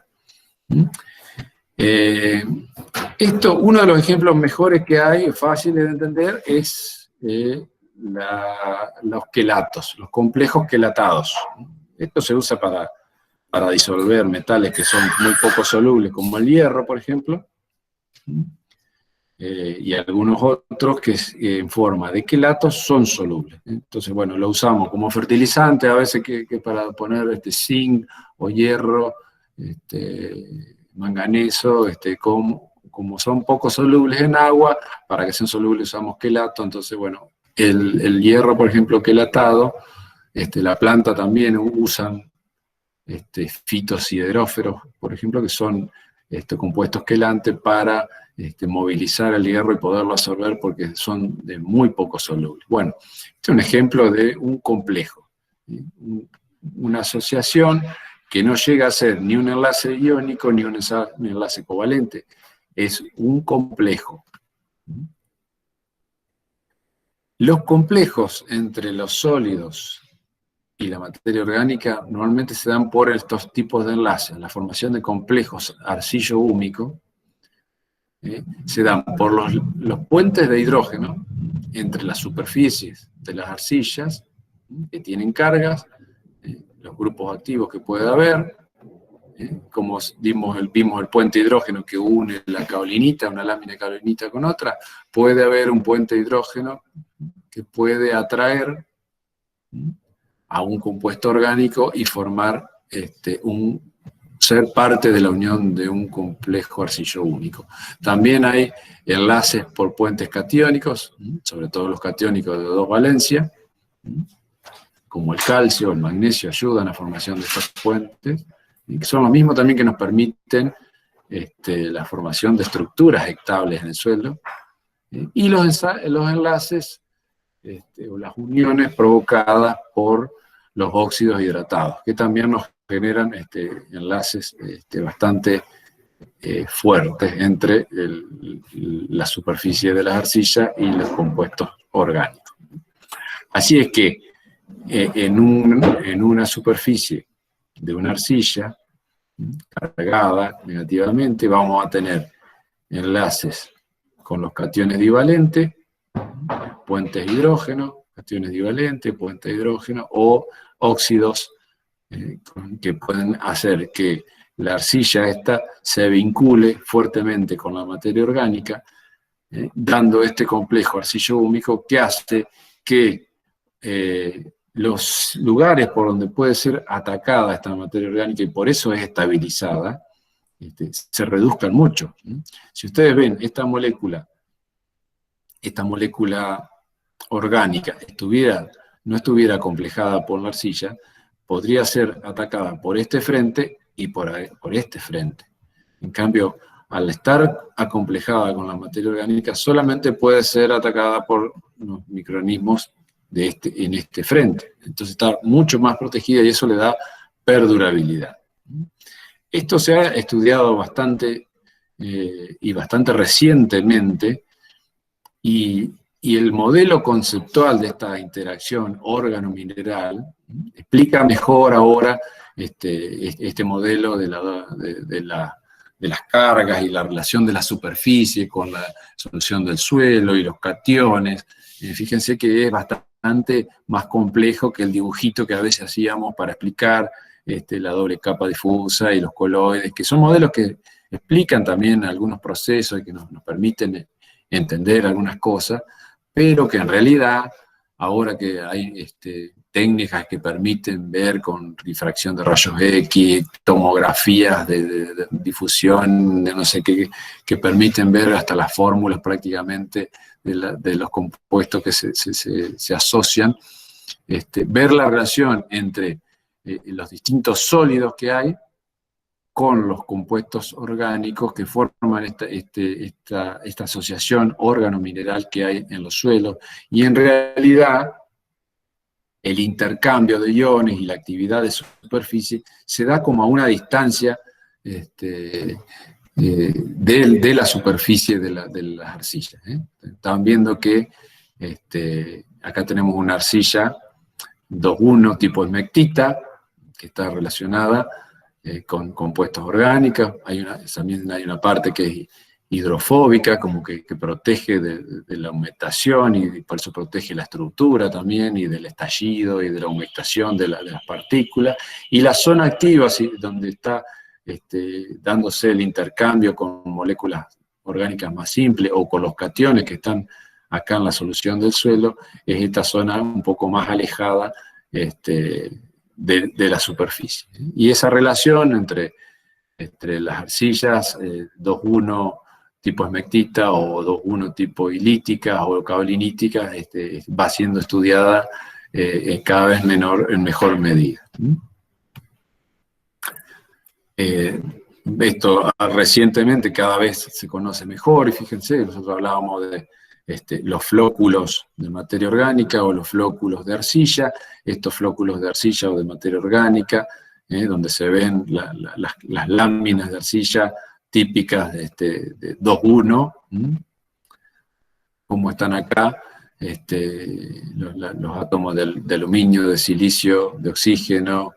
Uno de los ejemplos mejores que hay, fáciles de entender, es los quelatos, los complejos quelatados. Esto se usa para disolver metales que son muy poco solubles, como el hierro, por ejemplo, y algunos otros que en forma de quelatos son solubles. Entonces, bueno, lo usamos como fertilizante, a veces que para poner zinc o hierro, manganeso, como son poco solubles en agua, para que sean solubles usamos quelato. Entonces, bueno, el hierro, por ejemplo, quelatado, la planta también usan fitosideróferos, por ejemplo, que son compuestos quelantes para movilizar el hierro y poderlo absorber, porque son de muy poco solubles. Bueno, este es un ejemplo de un complejo, una asociación que no llega a ser ni un enlace iónico ni un enlace covalente, es un complejo. Los complejos entre los sólidos y la materia orgánica normalmente se dan por estos tipos de enlaces. La formación de complejos arcillo-húmico se dan por los puentes de hidrógeno entre las superficies de las arcillas que tienen cargas, los grupos activos que puede haber, como vimos el puente de hidrógeno que une la kaolinita, una lámina de kaolinita con otra, puede haber un puente de hidrógeno que puede atraer a un compuesto orgánico y formar ser parte de la unión de un complejo arcillo único. También hay enlaces por puentes catiónicos, sobre todo los catiónicos de 2 valencias, como el calcio, el magnesio, ayudan a la formación de estos puentes, que son los mismos también que nos permiten la formación de estructuras estables en el suelo, y los enlaces o las uniones provocadas por los óxidos hidratados, que también nos generan enlaces bastante fuertes entre la superficie de las arcillas y los compuestos orgánicos. Así es que en una superficie de una arcilla cargada negativamente vamos a tener enlaces con los cationes divalentes, puentes de hidrógeno, cationes divalentes, puentes de hidrógeno, o óxidos que pueden hacer que la arcilla esta se vincule fuertemente con la materia orgánica, dando este complejo arcillo-húmico que hace que los lugares por donde puede ser atacada esta materia orgánica, y por eso es estabilizada, se reduzcan mucho. Si ustedes ven esta molécula orgánica no estuviera complejada por la arcilla, podría ser atacada por este frente y por este frente. En cambio, al estar acomplejada con la materia orgánica, solamente puede ser atacada por los microorganismos en este frente. Entonces está mucho más protegida y eso le da perdurabilidad. Esto se ha estudiado bastante y bastante recientemente, y el modelo conceptual de esta interacción órgano-mineral explica mejor ahora este modelo de las cargas y la relación de la superficie con la solución del suelo y los cationes. Fíjense que es bastante más complejo que el dibujito que a veces hacíamos para explicar la doble capa difusa y los coloides, que son modelos que explican también algunos procesos y que nos permiten entender algunas cosas, pero que en realidad, ahora que hay técnicas que permiten ver con difracción de rayos X, tomografías de difusión, de no sé qué, que permiten ver hasta las fórmulas prácticamente de los compuestos que se asocian, ver la relación entre los distintos sólidos que hay con los compuestos orgánicos que forman esta asociación órgano-mineral que hay en los suelos, y en realidad el intercambio de iones y la actividad de superficie se da como a una distancia de la superficie de las arcillas. Están viendo que acá tenemos una arcilla 2,1 tipo esmectita, que está relacionada con compuestos orgánicos. También hay una parte que es hidrofóbica, como que protege de la humectación, y por eso protege la estructura también, y del estallido, y de la humectación de las partículas. Y la zona activa, donde está dándose el intercambio con moléculas orgánicas más simples, o con los cationes que están acá en la solución del suelo, es esta zona un poco más alejada de la superficie. Y esa relación entre las arcillas 2,1 tipo esmectita o 2,1 tipo ilítica o kaolinítica va siendo estudiada cada vez en mejor medida. Esto recientemente cada vez se conoce mejor, y fíjense, nosotros hablábamos de los flóculos de materia orgánica o los flóculos de arcilla, estos flóculos de arcilla o de materia orgánica, donde se ven las láminas de arcilla típicas de 2,1, como están acá, los átomos de aluminio, de silicio, de oxígeno,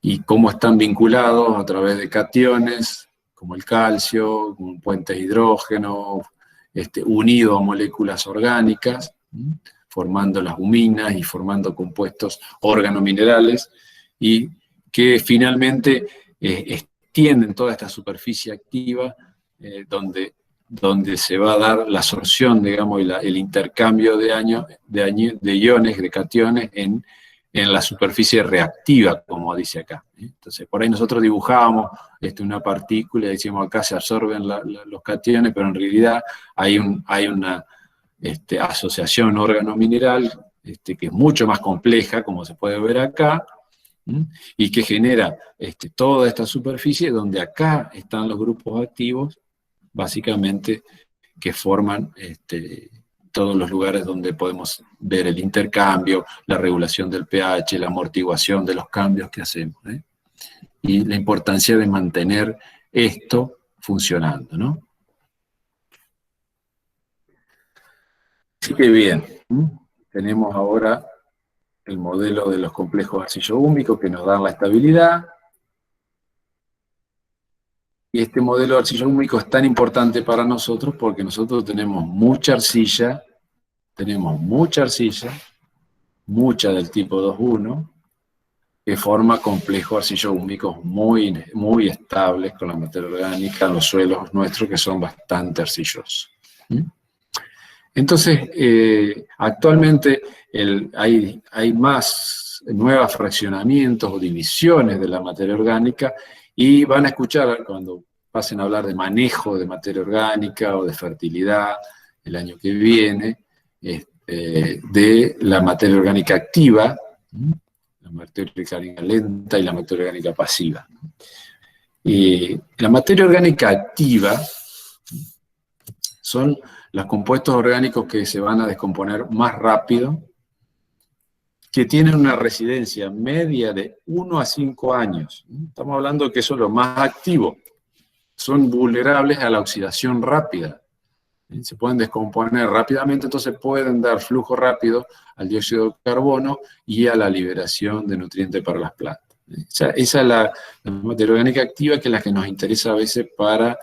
y cómo están vinculados a través de cationes, como el calcio, con puentes de hidrógeno, unido a moléculas orgánicas, formando las huminas y formando compuestos organominerales, y que finalmente extienden toda esta superficie activa donde se va a dar la absorción, digamos, y el intercambio de iones, de cationes en la superficie reactiva, como dice acá. Entonces, por ahí nosotros dibujábamos una partícula y decimos acá se absorben los cationes, pero en realidad hay una asociación órgano-mineral que es mucho más compleja, como se puede ver acá, y que genera toda esta superficie donde acá están los grupos activos, básicamente, que forman todos los lugares donde podemos ver el intercambio, la regulación del pH, la amortiguación de los cambios que hacemos, y la importancia de mantener esto funcionando, ¿no? Así que bien, tenemos ahora el modelo de los complejos arcillo-húmicos que nos dan la estabilidad. Y este modelo de arcillo-húmico es tan importante para nosotros porque nosotros tenemos mucha arcilla, mucha del tipo 2,1, que forma complejos arcillo-húmicos muy, muy estables con la materia orgánica en los suelos nuestros, que son bastante arcillosos. Entonces, actualmente hay más nuevos fraccionamientos o divisiones de la materia orgánica, y van a escuchar cuando pasen a hablar de manejo de materia orgánica o de fertilidad el año que viene, de la materia orgánica activa, la materia orgánica lenta y la materia orgánica pasiva. Y la materia orgánica activa son los compuestos orgánicos que se van a descomponer más rápido, que tienen una residencia media de 1 a 5 años. Estamos hablando de que son los más activos. Son vulnerables a la oxidación rápida. Se pueden descomponer rápidamente, entonces pueden dar flujo rápido al dióxido de carbono y a la liberación de nutrientes para las plantas. Esa es la materia orgánica activa, que es la que nos interesa a veces para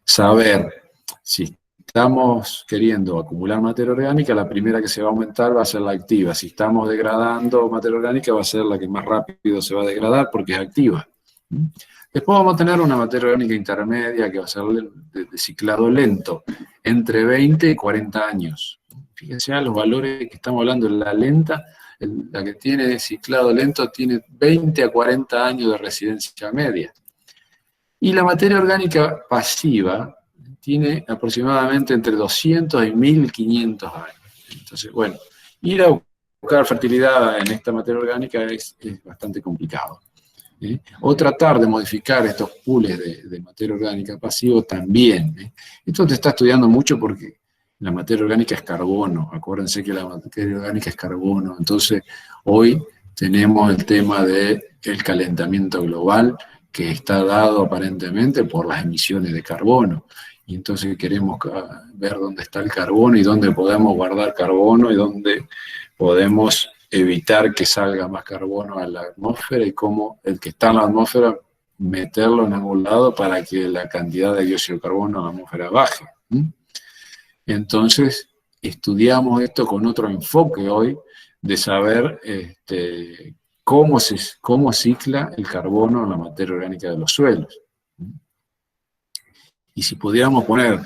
saber si estamos queriendo acumular materia orgánica. La primera que se va a aumentar va a ser la activa. Si estamos degradando materia orgánica, va a ser la que más rápido se va a degradar porque es activa. Después vamos a tener una materia orgánica intermedia que va a ser de ciclado lento, entre 20 y 40 años. Fíjense los valores que estamos hablando. La lenta, la que tiene ciclado lento, tiene 20 a 40 años de residencia media. Y la materia orgánica pasiva tiene aproximadamente entre 200 y 1500 años. Entonces, bueno, ir a buscar fertilidad en esta materia orgánica es bastante complicado. O tratar de modificar estos pools de materia orgánica pasivo también. Esto se está estudiando mucho porque la materia orgánica es carbono. Acuérdense que la materia orgánica es carbono. Entonces, hoy tenemos el tema del calentamiento global, que está dado aparentemente por las emisiones de carbono. Y entonces queremos ver dónde está el carbono y dónde podemos guardar carbono y dónde podemos evitar que salga más carbono a la atmósfera, y cómo el que está en la atmósfera meterlo en algún lado para que la cantidad de dióxido de carbono en la atmósfera baje. Entonces, estudiamos esto con otro enfoque hoy, de saber cómo cicla el carbono en la materia orgánica de los suelos. Y si pudiéramos poner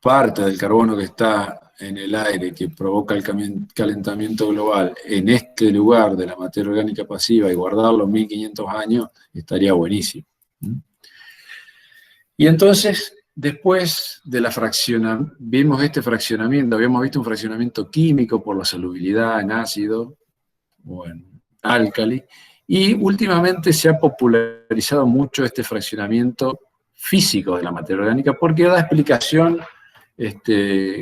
parte del carbono que está en el aire, que provoca el calentamiento global, en este lugar de la materia orgánica pasiva y guardarlo 1500 años, estaría buenísimo. Y entonces, después de vimos este fraccionamiento, habíamos visto un fraccionamiento químico por la solubilidad en ácido o en álcali, y últimamente se ha popularizado mucho este fraccionamiento físico de la materia orgánica, porque da explicación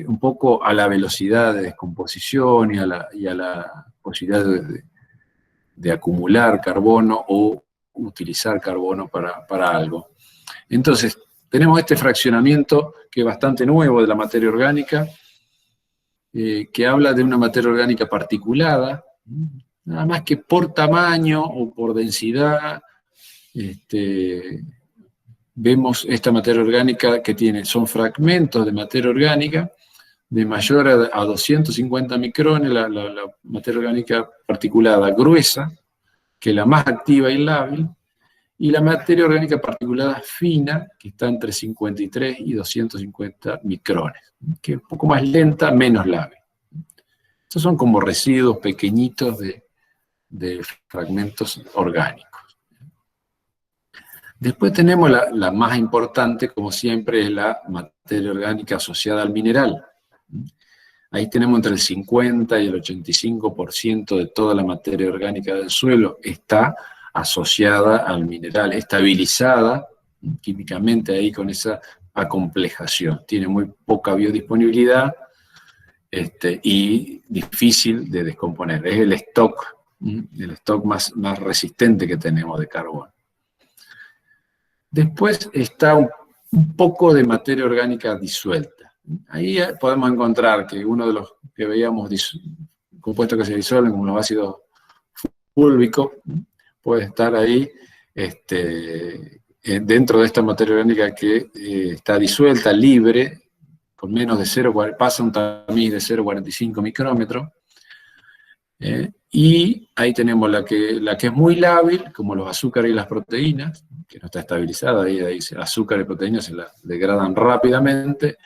un poco a la velocidad de descomposición y a la posibilidad de acumular carbono o utilizar carbono para algo. Entonces, tenemos este fraccionamiento que es bastante nuevo de la materia orgánica, que habla de una materia orgánica particulada, nada más que por tamaño o por densidad, vemos esta materia orgánica que son fragmentos de materia orgánica de mayor a 250 micrones, la materia orgánica particulada gruesa, que es la más activa y lábil, y la materia orgánica particulada fina, que está entre 53 y 250 micrones, que es un poco más lenta, menos lábil. Estos son como residuos pequeñitos de fragmentos orgánicos. Después tenemos la más importante, como siempre, es la materia orgánica asociada al mineral. Ahí tenemos entre el 50 y el 85% de toda la materia orgánica del suelo está asociada al mineral, estabilizada químicamente ahí con esa acomplejación. Tiene muy poca biodisponibilidad y difícil de descomponer. Es el stock más resistente que tenemos de carbono. Después está un poco de materia orgánica disuelta. Ahí podemos encontrar que uno de los que veíamos compuestos que se disuelven, como los ácidos fúlvicos, puede estar ahí dentro de esta materia orgánica que está disuelta, libre, con menos de 0, pasa un tamiz de 0,45 micrómetros. Y ahí tenemos la que es muy lábil, como los azúcares y las proteínas, que no está estabilizada, ahí azúcar y proteínas se la degradan rápidamente,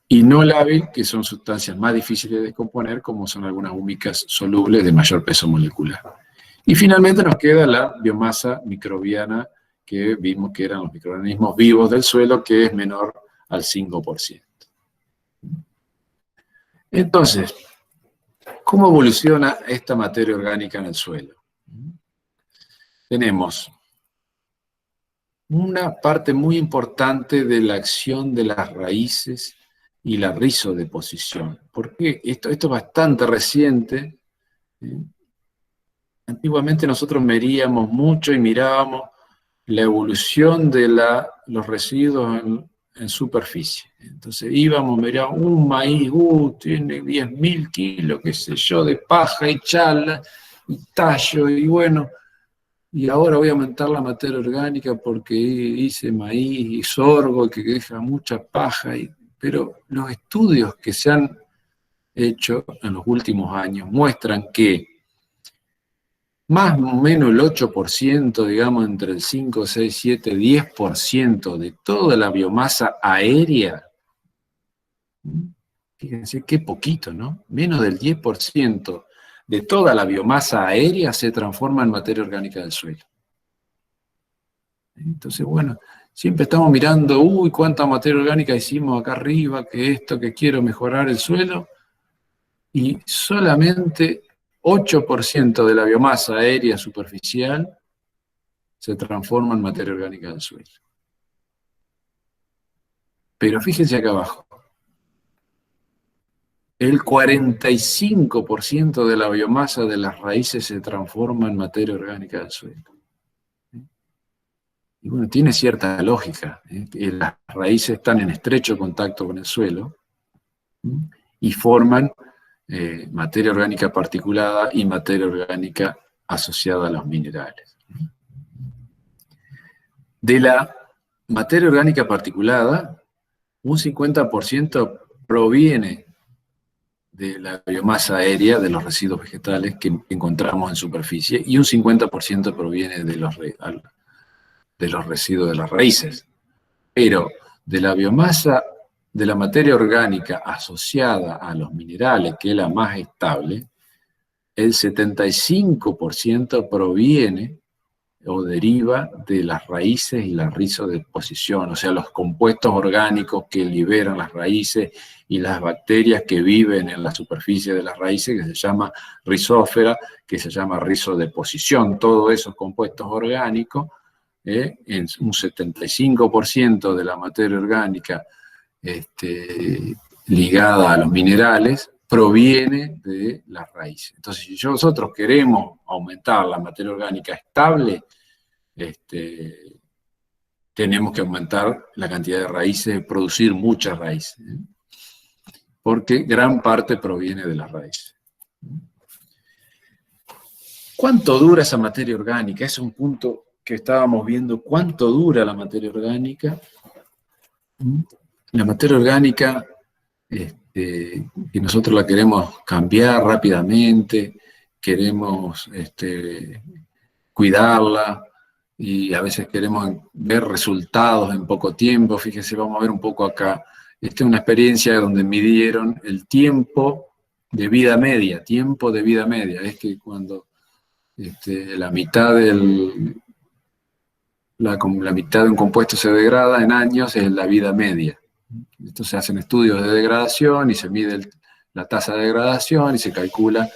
y no lábil, que son sustancias más difíciles de descomponer, como son algunas húmicas solubles de mayor peso molecular. Y finalmente nos queda la biomasa microbiana, que vimos que eran los microorganismos vivos del suelo, que es menor al 5%. Entonces, ¿cómo evoluciona esta materia orgánica en el suelo? Tenemos una parte muy importante de la acción de las raíces y la rizodeposición. ¿Por qué? Esto es bastante reciente. Antiguamente nosotros medíamos mucho y mirábamos la evolución de los residuos en superficie. Entonces íbamos, mirábamos un maíz, tiene 10.000 kilos, qué sé yo, de paja y chala y tallo, y bueno, y ahora voy a aumentar la materia orgánica porque hice maíz y sorgo que deja mucha paja, pero los estudios que se han hecho en los últimos años muestran que más o menos el 8%, digamos, entre el 5, 6, 7, 10% de toda la biomasa aérea, fíjense qué poquito, ¿no? Menos del 10% de toda la biomasa aérea se transforma en materia orgánica del suelo. Entonces, bueno, siempre estamos mirando, cuánta materia orgánica hicimos acá arriba, que esto, que quiero mejorar el suelo, y solamente 8% de la biomasa aérea superficial se transforma en materia orgánica del suelo. Pero fíjense acá abajo. El 45% de la biomasa de las raíces se transforma en materia orgánica del suelo. Y bueno, tiene cierta lógica. Las raíces están en estrecho contacto con el suelo y forman materia orgánica particulada y materia orgánica asociada a los minerales. De la materia orgánica particulada, un 50% proviene de la biomasa aérea, de los residuos vegetales que encontramos en superficie, y un 50% proviene de los residuos de las raíces. Pero de la biomasa, de la materia orgánica asociada a los minerales, que es la más estable, el 75% proviene o deriva de las raíces y la rizodeposición, o sea, los compuestos orgánicos que liberan las raíces y las bacterias que viven en la superficie de las raíces, que se llama rizósfera, que se llama rizodeposición. Todos esos compuestos orgánicos, en un 75% de la materia orgánica ligada a los minerales, proviene de las raíces. Entonces, si nosotros queremos aumentar la materia orgánica estable, tenemos que aumentar la cantidad de raíces, producir muchas raíces. porque gran parte proviene de las raíces. ¿Cuánto dura esa materia orgánica? Es un punto que estábamos viendo. ¿Cuánto dura la materia orgánica? La materia orgánica, que nosotros la queremos cambiar rápidamente, queremos cuidarla, y a veces queremos ver resultados en poco tiempo. Fíjense, vamos a ver un poco acá. Esta es una experiencia donde midieron el tiempo de vida media. Tiempo de vida media. Es que cuando la mitad de un compuesto se degrada en años, es la vida media. Entonces se hacen estudios de degradación y se mide la tasa de degradación y se calcula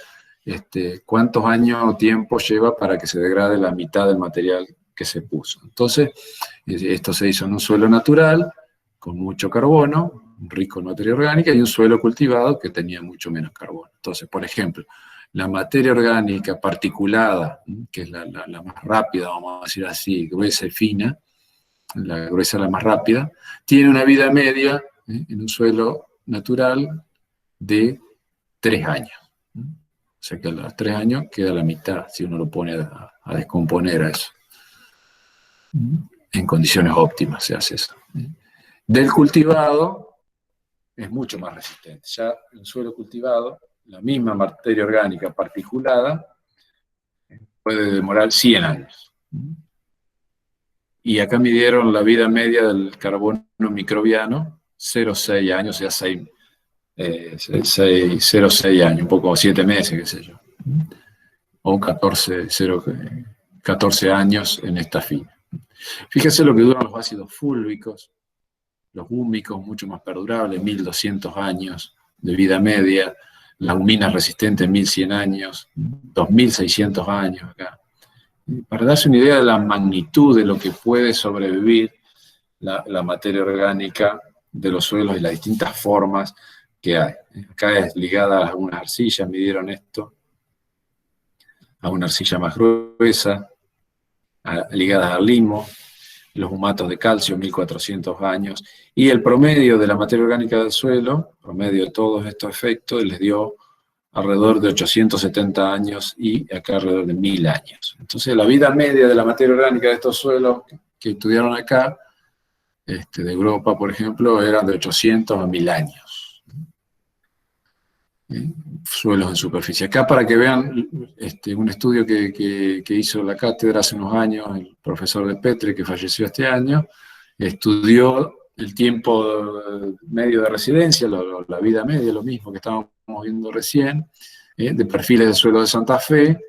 cuántos años o tiempo lleva para que se degrade la mitad del material que se puso. Entonces, esto se hizo en un suelo natural, con mucho carbono, rico en materia orgánica, y un suelo cultivado que tenía mucho menos carbono. Entonces, por ejemplo, la materia orgánica particulada, que es la más rápida, vamos a decir así, gruesa y fina, la gruesa es la más rápida, tiene una vida media en un suelo natural de 3 años. O sea que a los 3 años queda la mitad, si uno lo pone a descomponer a eso. En condiciones óptimas se hace eso. Del cultivado es mucho más resistente. Ya en suelo cultivado, la misma materia orgánica particulada puede demorar 100 años. Y acá midieron la vida media del carbono microbiano, 0,6 años, o sea, 0,6 años, un poco 7 meses, qué sé yo. O 14 años en esta fina. Fíjense lo que duran los ácidos fúlvicos, los húmicos mucho más perdurables, 1200 años de vida media, las huminas resistentes 1100 años, 2600 años acá. Para darse una idea de la magnitud de lo que puede sobrevivir la materia orgánica de los suelos y las distintas formas que hay. Acá es ligada a algunas arcillas, midieron esto, a una arcilla más gruesa, ligadas al limo, los humatos de calcio, 1400 años, y el promedio de la materia orgánica del suelo, promedio de todos estos efectos, les dio alrededor de 870 años y acá alrededor de 1000 años. Entonces la vida media de la materia orgánica de estos suelos que estudiaron acá, de Europa por ejemplo, eran de 800 a 1000 años. Suelos en superficie. Acá para que vean un estudio que hizo la cátedra hace unos años, el profesor de Petre, que falleció este año, estudió el tiempo medio de residencia, la vida media, lo mismo que estábamos viendo recién, de perfiles de suelo de Santa Fe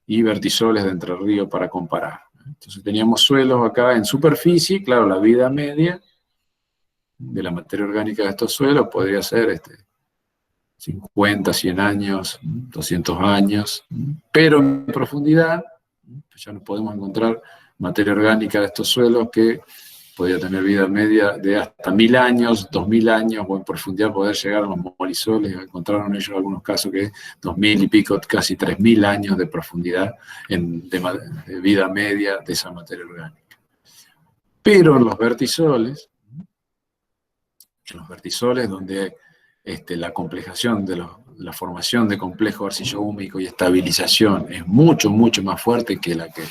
y vertisoles de Entre Ríos para comparar. Entonces teníamos suelos acá en superficie, claro, la vida media de la materia orgánica de estos suelos podría ser 50, 100 años, 200 años, pero en profundidad ya nos podemos encontrar materia orgánica de estos suelos que podría tener vida media de hasta 1000 años, 2000 años, o en profundidad poder llegar a los molisoles. Encontraron ellos algunos casos que 2000 y pico, casi 3000 años de profundidad de vida media de esa materia orgánica. Pero en los vertisoles donde la complejación de la formación de complejo arcillo-húmico y estabilización es mucho, mucho más fuerte que la que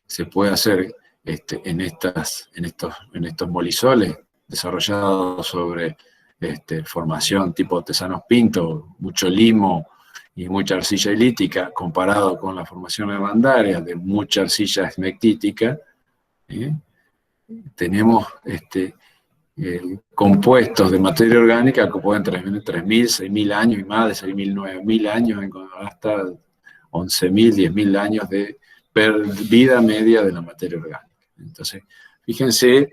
se puede hacer en estos molisoles desarrollados sobre formación tipo Tesanos Pinto, mucho limo y mucha arcilla ilítica, comparado con la formación hermandaria de mucha arcilla esmectítica, tenemos compuestos de materia orgánica que pueden tener 3.000, 6.000 años y más de 6.000, 9.000 años, hasta 11.000, 10.000 años de vida media de la materia orgánica. Entonces, fíjense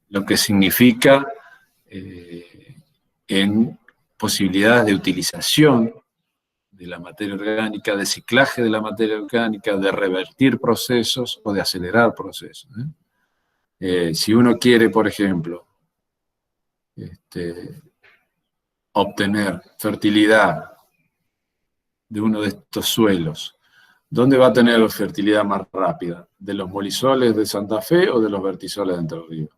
lo que significa en posibilidades de utilización de la materia orgánica, de ciclaje de la materia orgánica, de revertir procesos o de acelerar procesos. Si uno quiere, por ejemplo, obtener fertilidad de uno de estos suelos, ¿dónde va a tener fertilidad más rápida? ¿De los molisoles de Santa Fe o de los vertisoles de Entre Ríos?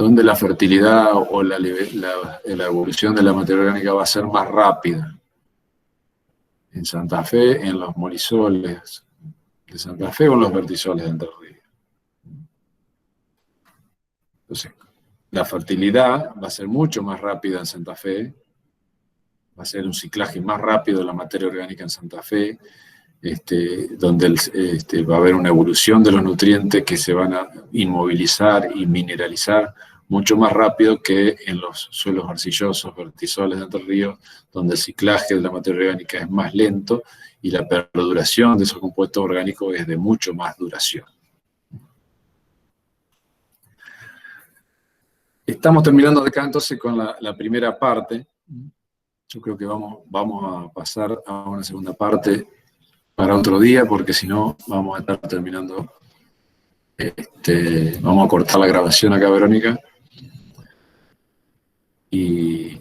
donde la fertilidad o la evolución de la materia orgánica va a ser más rápida. En Santa Fe, en los molisoles de Santa Fe o en los vertisoles de Entre Ríos. Entonces, la fertilidad va a ser mucho más rápida en Santa Fe, va a ser un ciclaje más rápido de la materia orgánica en Santa Fe, donde va a haber una evolución de los nutrientes que se van a inmovilizar y mineralizar mucho más rápido que en los suelos arcillosos, vertisoles de Entre Ríos, donde el ciclaje de la materia orgánica es más lento y la perduración de esos compuestos orgánicos es de mucho más duración. Estamos terminando acá entonces con la primera parte. Yo creo que vamos a pasar a una segunda parte para otro día, porque si no vamos a estar terminando, vamos a cortar la grabación acá, Verónica. Y